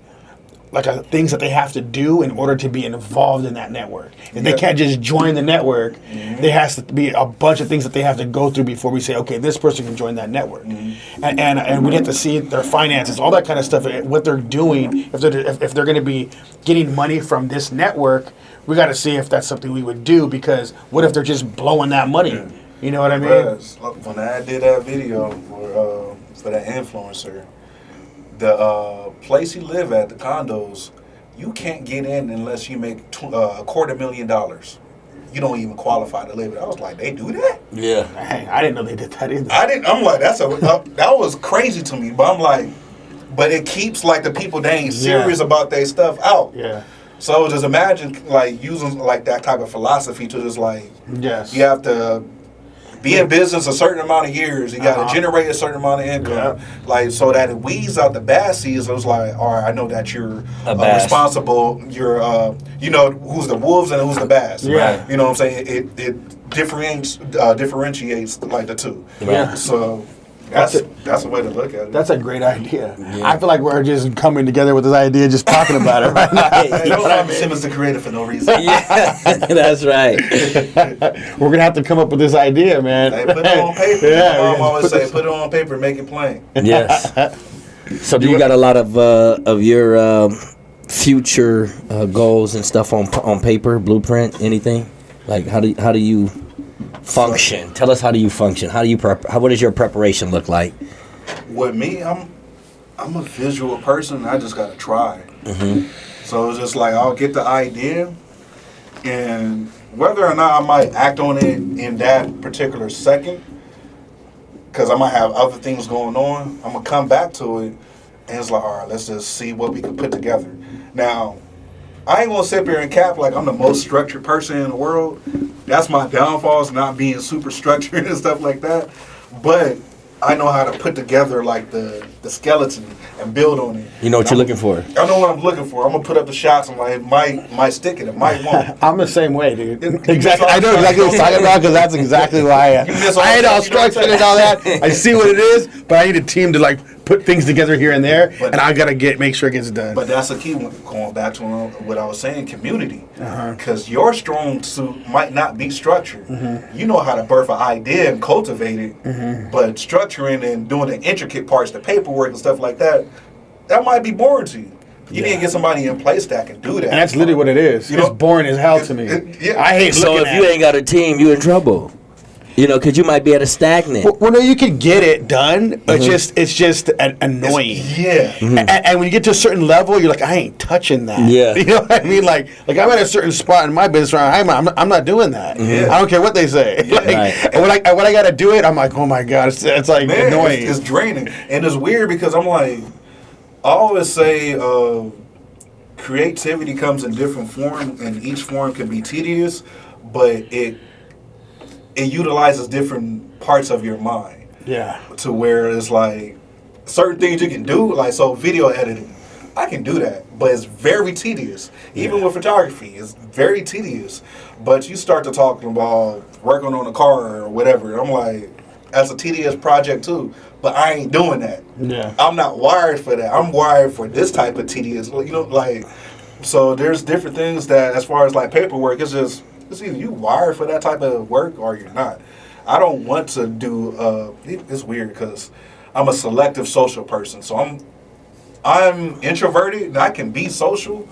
things that they have to do in order to be involved in that network. And they can't just join the network. There has to be a bunch of things that they have to go through before we say, okay, this person can join that network. And we have to see their finances, all that kind of stuff, what they're doing. If they're going to be getting money from this network, we got to see if that's something we would do, because what if they're just blowing that money? You know what I mean? When I did that video for that influencer, the place you live at, the condos, you can't get in unless you make $250,000. You don't even qualify to live it. I was like, they do that? Yeah. Dang, I didn't know they did that either. I'm like, that was crazy to me. But I'm like, but it keeps like the people that ain't serious about their stuff out. Yeah. So just imagine like using like that type of philosophy to just like, you have to be in business a certain amount of years. You got to generate a certain amount of income, like so that it weeds out the bad seeds. It was like, all right, I know that you're responsible. You're, you know, who's the wolves and who's the bass. Yeah. You know what I'm saying? It differentiates like the two. Yeah. So that's a way to look at it. That's a great idea. Yeah. I feel like we're just coming together with this idea, just talking about it right now. Hey, don't have Sxmmnz the creator for no reason. Yeah, that's right. We're going to have to come up with this idea, man. Hey, put it on paper. My mom always say, put it on paper, make it plain. Yes. So do you got a lot of your future goals and stuff on paper, blueprint, anything? Like how do you function? Tell us, how do you function? How do you what does your preparation look like? With me, I'm a visual person. I just gotta try. So it's just like I'll get the idea, and whether or not I might act on it in that particular second, because I might have other things going on, I'm gonna come back to it, and it's like, all right, let's just see what we can put together. Now, I ain't gonna sit here and cap like I'm the most structured person in the world. That's my downfall, is not being super structured and stuff like that. But I know how to put together like the skeleton and build on it. You know what you're looking for. I know what I'm looking for. I'm gonna put up the shots. I'm like, it might stick it might won't. I'm the same way, dude. Exactly. I know exactly what you're talking about, because that's exactly why I ain't all structured and all that. I see what it is, but I need a team to like put things together here and there, and I gotta make sure it gets done. But that's the key. Going back to what I was saying, community, because your strong suit might not be structured. You know how to birth an idea and cultivate it, but structuring and doing the intricate parts, the paperwork and stuff like that, that might be boring to you. You need to get somebody in place that can do that. And that's literally what it is. It's boring as hell to me. I hate so looking if you ain't got a team, you in trouble. You know, because you might be at a stagnant. Well, no, you can get it done, but it's just annoying. And when you get to a certain level, you're like, I ain't touching that. Yeah. You know what I mean? Like I'm at a certain spot in my business where I'm not doing that. I don't care what they say. And when I got to do it, I'm like, oh my God, it's like annoying. It's draining. And it's weird because I'm like, I always say creativity comes in different form, and each form can be tedious, but it utilizes different parts of your mind. Yeah. To where it's like certain things you can do, like so video editing, I can do that, but it's very tedious. Even with photography, it's very tedious. But you start to talk about working on a car or whatever, I'm like, that's a tedious project too. But I ain't doing that. Yeah. I'm not wired for that. I'm wired for this type of tedious, like, so there's different things that, as far as like paperwork, it's either you wired for that type of work or you're not. I don't want to do. It's weird because I'm a selective social person, so I'm introverted and I can be social,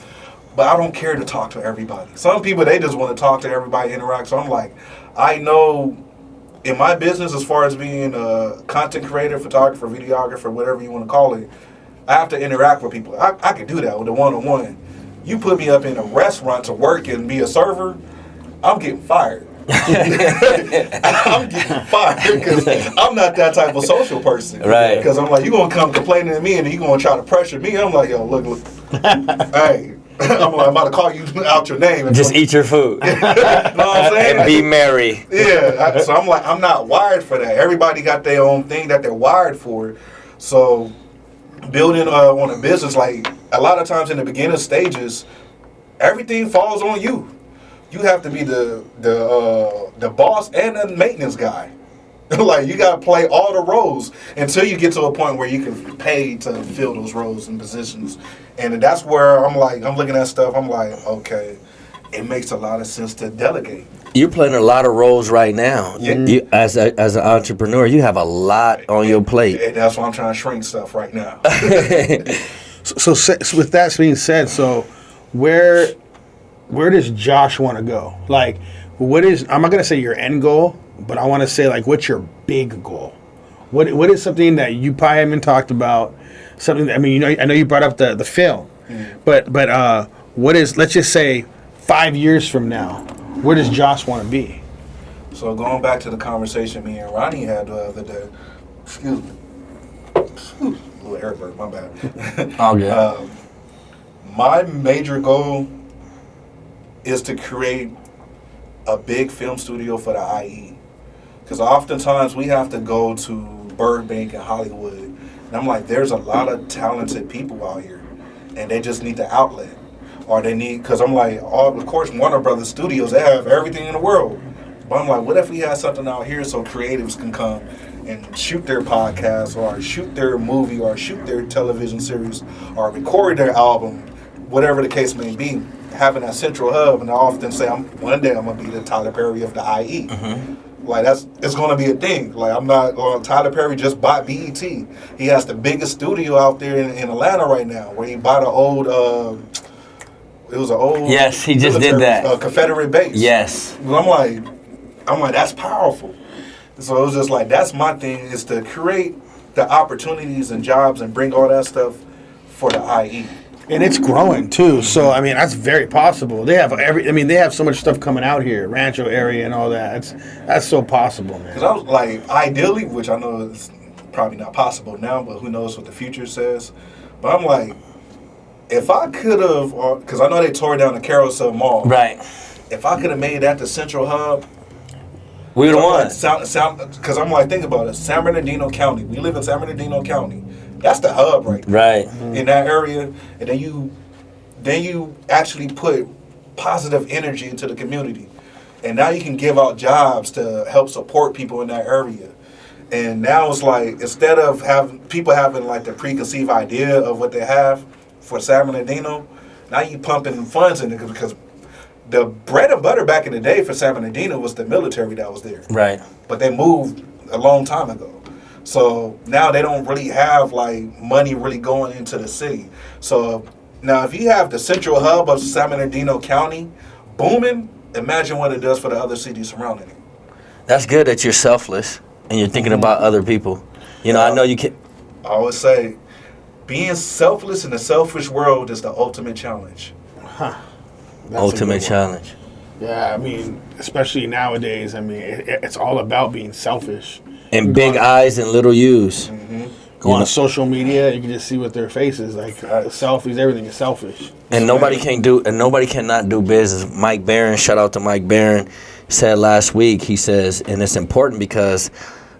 but I don't care to talk to everybody. Some people, they just want to talk to everybody, interact. So I'm like, I know in my business, as far as being a content creator, photographer, videographer, whatever you want to call it, I have to interact with people. I can do that with a one-on-one. You put me up in a restaurant to work and be a server, I'm getting fired. I'm getting fired because I'm not that type of social person. Right. Because I'm like, you're going to come complaining to me and you're going to try to pressure me. I'm like, yo, look. Hey. I'm about to call you out your name. And just eat your food. You know what I'm saying? And be merry. Yeah. So I'm like, I'm not wired for that. Everybody got their own thing that they're wired for. So building on a business, like a lot of times in the beginning stages, everything falls on you. You have to be the boss and the maintenance guy. Like, you got to play all the roles until you get to a point where you can pay to fill those roles and positions. And that's where I'm looking at stuff. I'm like, okay, it makes a lot of sense to delegate. You're playing a lot of roles right now. Yeah. You, as an entrepreneur, you have a lot on your plate. And that's why I'm trying to shrink stuff right now. So with that being said, so where does Josh want to go? Like, what is, I'm not going to say your end goal, but I want to say, like, what's your big goal? What is something that you probably haven't talked about? Something that, I mean, I know you brought up the film, but what is, let's just say 5 years from now, where does Josh want to be? So going back to the conversation me and Ronnie had the other day, excuse me, little airburst, my bad. Oh, yeah. My major goal is to create a big film studio for the IE. Because oftentimes we have to go to Burbank and Hollywood. And I'm like, there's a lot of talented people out here. And they just need the outlet. Or they need, because I'm like, of course, Warner Brothers Studios, they have everything in the world. But I'm like, what if we had something out here so creatives can come and shoot their podcast or shoot their movie or shoot their television series or record their album, whatever the case may be, having that central hub. And I often say, one day I'm going to be the Tyler Perry of the IE. Mm-hmm. Like, it's going to be a thing. Like, I'm not, Tyler Perry just bought BET. He has the biggest studio out there in Atlanta right now, where he bought an old, it was an old. Yes, he just did that. Confederate base. Yes. I'm like, that's powerful. So it was just like, that's my thing, is to create the opportunities and jobs and bring all that stuff for the IE. And it's growing too. So I mean, that's very possible. They have they have so much stuff coming out here, Rancho area and all that. That's so possible, man. Because I was like, ideally, which I know is probably not possible now, but who knows what the future says. But I'm like, if I could have, because I know they tore down the Carousel Mall. Right. If I could have made that the central hub, we would have won. Because I'm like, think about it. San Bernardino County. We live in San Bernardino County. That's the hub right there. Right. In that area. And then you actually put positive energy into the community. And now you can give out jobs to help support people in that area. And now it's like, instead of having like the preconceived idea of what they have for San Bernardino, now you pumping funds in it, because the bread and butter back in the day for San Bernardino was the military that was there. Right. But they moved a long time ago. So now they don't really have like money really going into the city. So now if you have the central hub of San Bernardino County booming, imagine what it does for the other cities surrounding it. That's good that you're selfless and you're thinking about other people. You know, I know you can. I always say, being selfless in a selfish world is the ultimate challenge. Ultimate challenge. Yeah, I mean, especially nowadays, I mean, it's all about being selfish. And big eyes and little U's. Mm-hmm. Go on social media, you can just see what their faces like. Selfies, everything is selfish. And nobody cannot do business. Mike Barron, shout out to Mike Barron, said last week, he says, and it's important because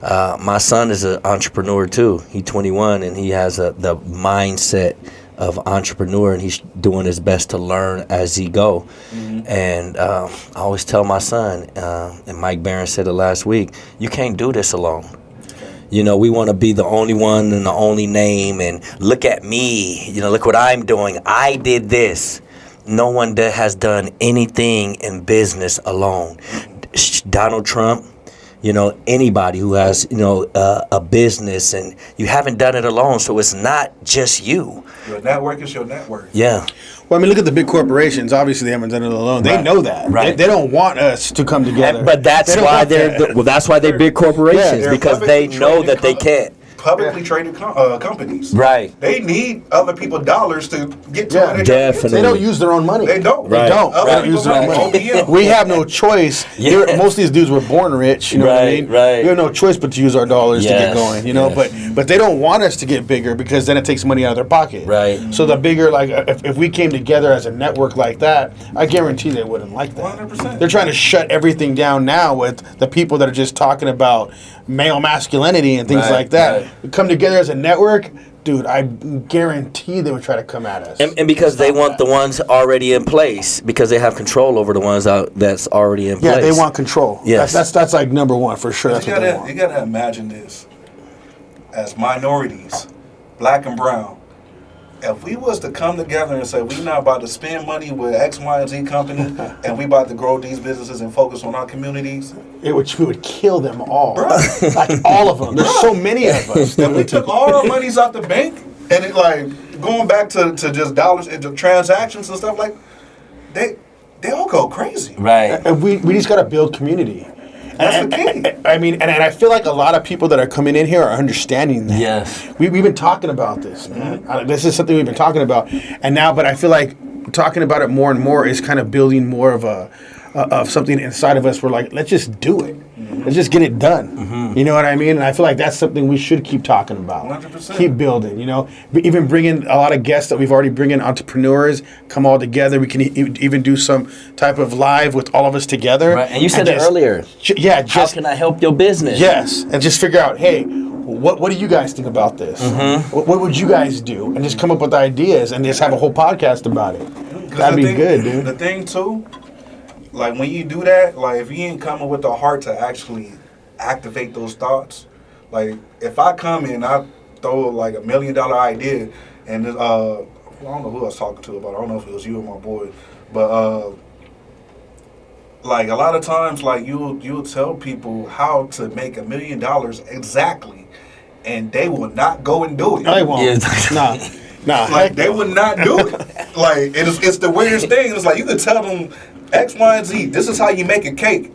my son is an entrepreneur too. He's 21 and he has the mindset of entrepreneur, and he's doing his best to learn as he go. Mm-hmm. And I always tell my son, and Mike Barron said it last week, you can't do this alone. You know, we want to be the only one and the only name, and look at me, you know, look what I'm doing. I did this. No one that has done anything in business alone. Donald Trump, you know, anybody who has, you know, a business, and you haven't done it alone, so it's not just you. Your network is your network. Yeah. Well, I mean, look at the big corporations. Obviously, they haven't done it alone. They know that. Right. They don't want us to come together. But that's why that's why they're big corporations, because they know that they can't. Publicly traded companies. Right. They need other people's dollars to get to Yeah, it. definitely. They don't use their own money. They don't. Right. They don't. Other They don't people use their own money. money. We have no choice. Yes. Most of these dudes were born rich. You know what I mean? Right. We have no choice but to use our dollars to get Yes, going. You know, yes. but they don't want us to get bigger, because then it takes money out of their pocket. Right. So the bigger, like, if we came together as a network like that, I guarantee they wouldn't like that. 100%. They're trying to shut everything down now with the people that are just talking about male masculinity and things Right, like that. right. come together as a network, dude, I guarantee they would try to come at us. And because they want the ones already in place, because they have control over the ones that's already in place. Yeah, they want control. Yes. That's like number one for sure. That's what they want. You gotta imagine this. As minorities, black and brown, if we was to come together and say we not about to spend money with X, Y, and Z company, and we about to grow these businesses and focus on our communities, we would kill them all. Bruh. Like all of them. There's so many of us. if we took all our monies out the bank, and it like going back to just dollars into transactions and stuff, like they all go crazy. Right. And we just got to build community. That's the key. I mean, and I feel like a lot of people that are coming in here are understanding that. Yes. We've been talking about this, man. This is something we've been talking about. And now, but I feel like talking about it more and more is kind of building more of something inside of us. We're like, let's just do it. Let's just get it done. You know what I mean? And I feel like that's something we should keep talking about. 100%. Keep building, you know. Even bring in a lot of guests that we've already bring in, entrepreneurs, come all together. We can even do some type of live with all of us together. Right. And you said it earlier. How can I help your business? Yes. And just figure out, hey, what do you guys think about this? What would you guys do? And just come up with ideas and just have a whole podcast about it. That'd be good, dude. The thing, too, like when you do that, like if you ain't coming with the heart to actually activate those thoughts, like if I come in, I throw like $1 million idea, and I don't know who I was talking to about it. I don't know if it was you or my boy, but like a lot of times, like you'll tell people how to make $1 million exactly, and they will not go and do it. No, they won't. Yeah. Nah. Like they would not do it. Like it's the weirdest thing. It's like you could tell them X, Y, and Z. This is how you make a cake,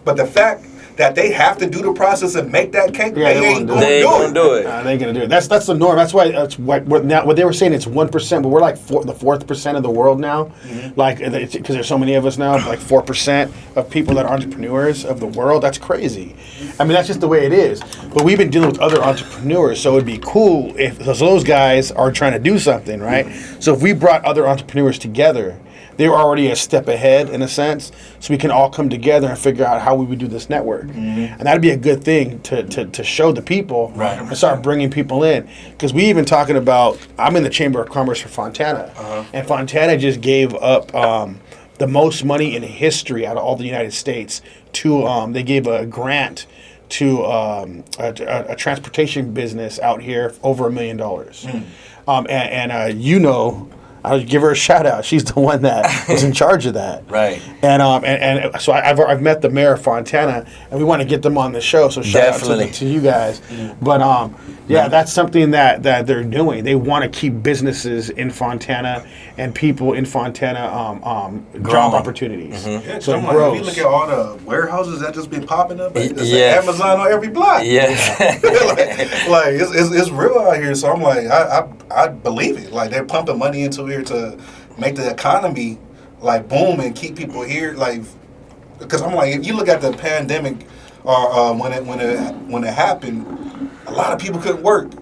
but the fact that they have to do the process and make that cake, they ain't gonna do it. Nah, they ain't gonna do it. That's the norm. That's why now what they were saying. It's 1%, but we're like the 4th% of the world now. Like because there's so many of us now. Like 4% of people that are entrepreneurs of the world. That's crazy. I mean, that's just the way it is. But we've been dealing with other entrepreneurs, so it'd be cool if those guys are trying to do something, right? So if we brought other entrepreneurs together, they were already a step ahead in a sense, so we can all come together and figure out how we would do this network. And that'd be a good thing to show the people and start bringing people in. Because we even talking about, I'm in the Chamber of Commerce for Fontana, and Fontana just gave up the most money in history out of all the United States to, they gave a grant to a transportation business out here over $1 million. You know, I'll give her a shout out. She's the one that was in charge of that. Right. And so I've met the mayor of Fontana, and we want to get them on the show. So shout out to you guys. But that's something that they're doing. They want to keep businesses in Fontana and people in Fontana job opportunities. Yeah, so like, if you look at all the warehouses that just been popping up, it's like Amazon on every block. Yeah. like it's real out here. So I'm like, I believe it. Like they're pumping money into here to make the economy like boom and keep people here. Like, because I'm like, if you look at the pandemic or when it happened, a lot of people couldn't work.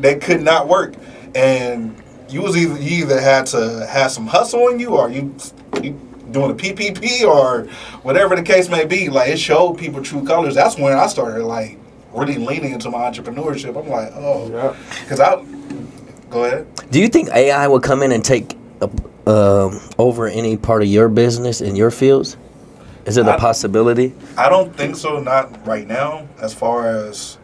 They could not work, and you either had to have some hustle on you, or you doing a PPP or whatever the case may be. Like it showed people true colors. That's when I started like really leaning into my entrepreneurship. I'm like, because go ahead. Do you think AI will come in and take over any part of your business in your fields? Is it a possibility? I don't think so. Not right now. As far as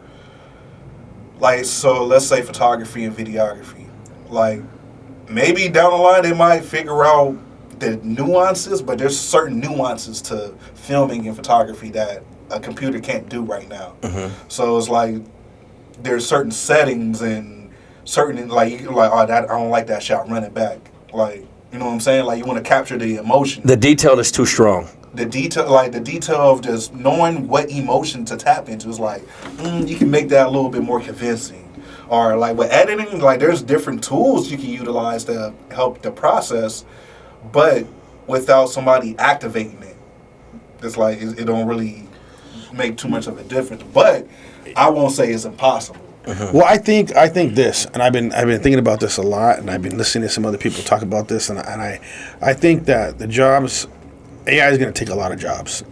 like, so let's say photography and videography. Like maybe down the line they might figure out the nuances, but there's certain nuances to filming and photography that a computer can't do right now. So it's like there's certain settings and certain like that I don't like that shot, run it back. Like, you know what I'm saying? Like you want to capture the emotion. The detail is too strong. The detail of just knowing what emotion to tap into is like you can make that a little bit more convincing. Or like with editing, like there's different tools you can utilize to help the process, but without somebody activating it, it's like it don't really make too much of a difference. But I won't say it's impossible. Well, I think this, and I've been thinking about this a lot, and I've been listening to some other people talk about this, and I think that the jobs, AI is going to take a lot of jobs,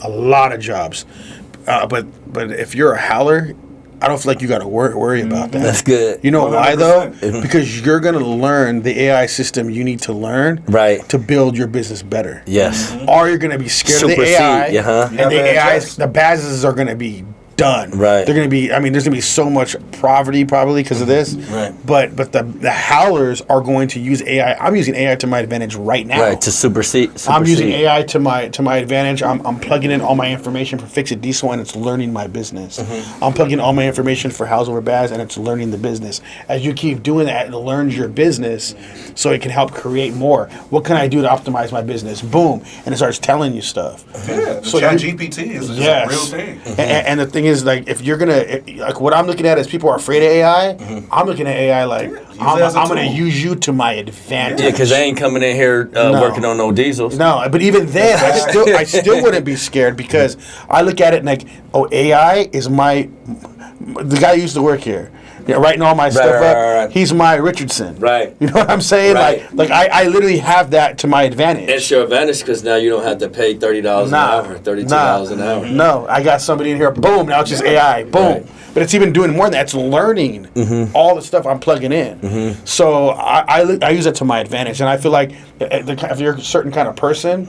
but if you're a howler, I don't feel like you got to worry about that. That's good. You know why though? 100%. Because you're gonna learn the AI system you need to learn Right. to build your business better. Yes. Or you're gonna be scared of the Supersede, AI, uh-huh. and the Yeah, AI, that's- the bases are gonna be done. Right. They're gonna be. I mean, there's gonna be so much poverty probably because of this. Right. But the howlers are going to use AI. I'm using AI to my advantage right now. Right. To supersede. I'm using AI to my advantage. I'm plugging in all my information for Fix It Diesel, and it's learning my business. I'm plugging all my information for House Over Baz, and it's learning the business. As you keep doing that, it learns your business, so it can help create more. What can I do to optimize my business? Boom, and it starts telling you stuff. Yeah, the So Chat you- GPT is Yes. a real thing. And the thing is, like, if you're like, what I'm looking at is people are afraid of AI. I'm looking at AI like, it as a I'm going to tool. use you to my advantage. Yeah, because they ain't coming in here working on no diesels. No, but even then, I still wouldn't be scared because I look at it like, oh, AI is the guy who used to work here. Yeah, writing all my stuff up. right. He's my Richardson. Right. You know what I'm saying? Right. Like I literally have that to my advantage. It's your advantage because now you don't have to pay $30 an hour, $32 an hour. No, I got somebody in here. Boom. Now it's just AI. Boom. Right. But it's even doing more than that. It's learning all the stuff I'm plugging in. So I use it to my advantage, and I feel like if you're a certain kind of person,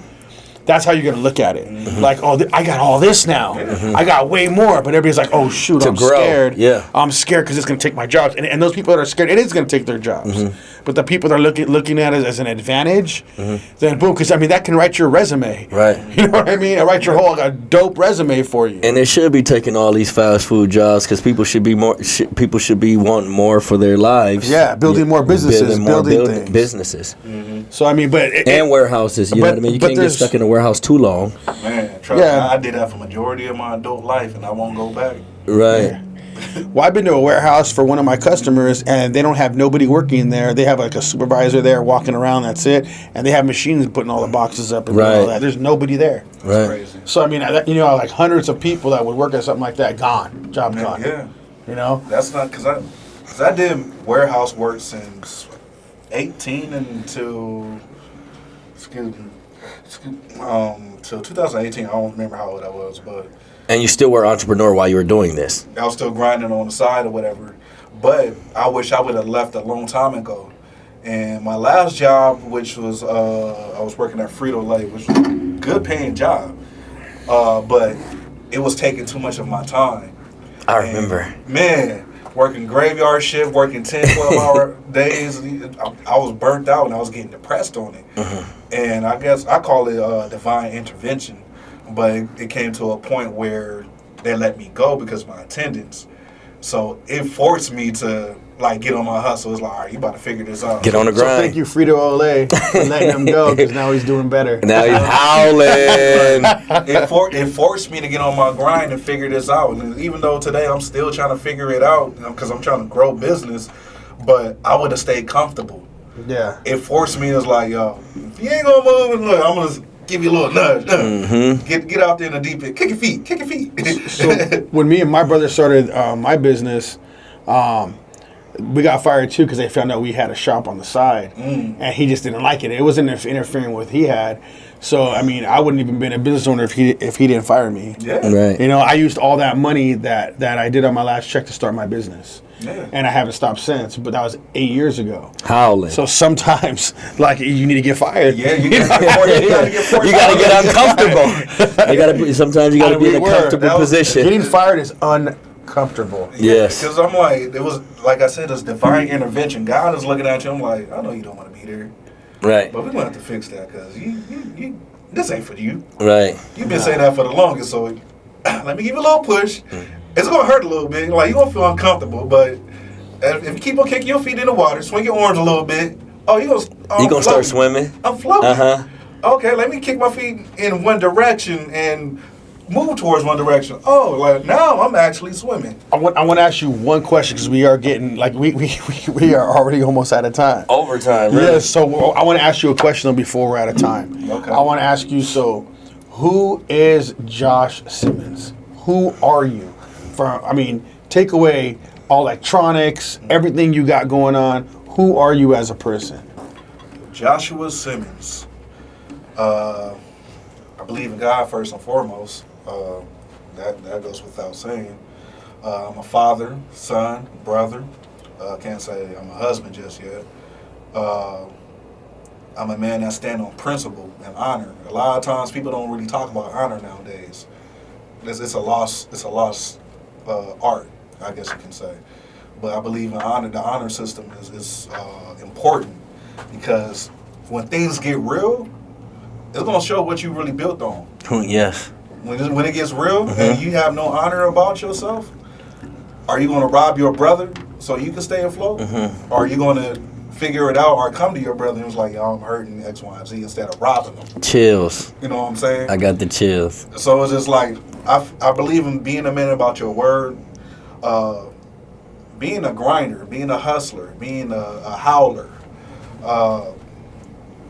that's how you're going to look at it. Like, oh, I got all this now. I got way more. But everybody's like, oh, shoot, I'm grow. scared. Yeah. I'm scared because it's going to take my jobs. And those people that are scared, it is going to take their jobs. But the people that are looking at it as an advantage, then boom, because, I mean, that can write your resume. Right. You know what I mean? I write your whole dope resume for you. And they should be taking all these fast food jobs because people should be people should be wanting more for their lives. Yeah, building more businesses, building things. businesses, So, I mean, but... and warehouses. You know but- what I mean? You but can't get there's- stuck in a warehouse too long. Man, trust Yeah. me, I did that for majority of my adult life, and I won't go back. Right. Well, I've been to a warehouse for one of my customers, and they don't have nobody working there. They have like a supervisor there walking around. That's it, and they have machines putting all the boxes up and doing all Right. that. There's nobody there. Right. Crazy. So I mean, like hundreds of people that would work at something like that, gone, job gone. Yeah, You know. that's not because I did warehouse work since 18 until till 2018. I don't remember how old I was, but And you still were an entrepreneur while you were doing this. I was still grinding on the side or whatever. But I wish I would have left a long time ago. And my last job, which was I was working at Frito-Lay, which was a good paying job, but it was taking too much of my time. I And, remember. man, working graveyard shift, working 10, 12-hour days, I was burnt out and I was getting depressed on it. And I guess I call it divine intervention. But it came to a point where they let me go because of my attendance. So it forced me to like get on my hustle. It's like, all right, you about to figure this out. Get on the So grind. thank you, Frito Ole, for letting him go because now he's doing better. Now he's howling. It forced me to get on my grind and figure this out. And even though today I'm still trying to figure it out because I'm trying to grow business, but I would have stayed comfortable. Yeah. It forced me. It's like, yo, if you ain't gonna move, look, I'm gonna give you a little nudge. Get out there in the deep end. Kick your feet. Kick your feet. So when me and my brother started my business, we got fired too because they found out we had a shop on the side, and he just didn't like it. It wasn't interfering with what he had. So I mean, I wouldn't even been a business owner if he didn't fire me. Yeah. Right. You know, I used all that money that I did on my last check to start my business. Yeah. And I haven't stopped since, but that was 8 years ago. Howling. So sometimes, like, you need to get fired. Yeah, you gotta get forced You gotta out. get uncomfortable. Sometimes you gotta be in a We were. comfortable That was- position. Getting fired is uncomfortable. Yes. Because I'm like, it was, like I said, it's divine intervention. God is looking at you. I'm like, I know you don't want to be there, Right. but we're going to have to fix that because you, this ain't for you. Right. You've been saying that for the longest, so let me give you a little push. It's going to hurt a little bit. Like, you're going to feel uncomfortable, but if you keep on kicking your feet in the water, swing your arms a little bit, you're going to start swimming. I'm floating. Uh-huh. Okay, let me kick my feet in one direction and move towards one direction. Oh, like now I'm actually swimming. I want to ask you one question because we are getting, like, we are already almost out of time. Overtime, Yes, so I want to ask you a question before we're out of time. Okay. I want to ask you, so who is Josh Sxmmnz? Who are you? Take away all electronics, everything you got going on. Who are you as a person? Joshua Sxmmnz. I believe in God first and foremost. That goes without saying. I'm a father, son, brother. Can't say I'm a husband just yet. I'm a man that stand on principle and honor. A lot of times people don't really talk about honor nowadays. It's a lost art, I guess you can say. But I believe in honor. The honor system is important because when things get real, it's gonna show what you really built on. Yes. When it gets real and you have no honor about yourself, are you gonna rob your brother so you can stay afloat? Or are you gonna figure it out or come to your brother and was like, yo, I'm hurting X, Y, and Z instead of robbing them? Chills. You know what I'm saying? I got the chills. So it's just like, I believe in being a man about your word, being a grinder, being a hustler, being a howler,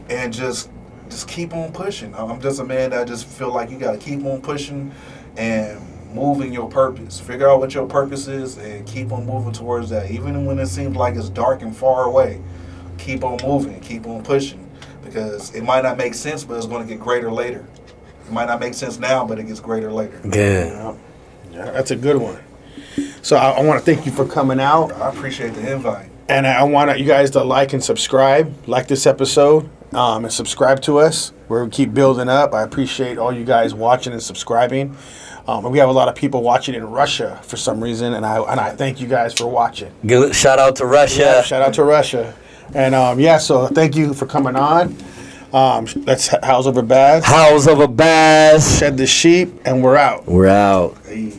and just keep on pushing. I'm just a man that just feel like you got to keep on pushing and moving your purpose. Figure out what your purpose is and keep on moving towards that. Even when it seems like it's dark and far away, keep on moving, keep on pushing, because it might not make sense, but it's going to get greater later. It might not make sense now, but it gets greater later. Good. Yeah, that's a good one. So I want to thank you for coming out. I appreciate the invite. And I want you guys to like and subscribe, like this episode, and subscribe to us. We'll keep building up. I appreciate all you guys watching and subscribing. And we have a lot of people watching in Russia for some reason, and I thank you guys for watching. Good. Shout out to Russia. Yeah, shout out to Russia. And so thank you for coming on. Let's house over Baz. House over Baz. Shed the sheep, and we're out. We're out. Hey.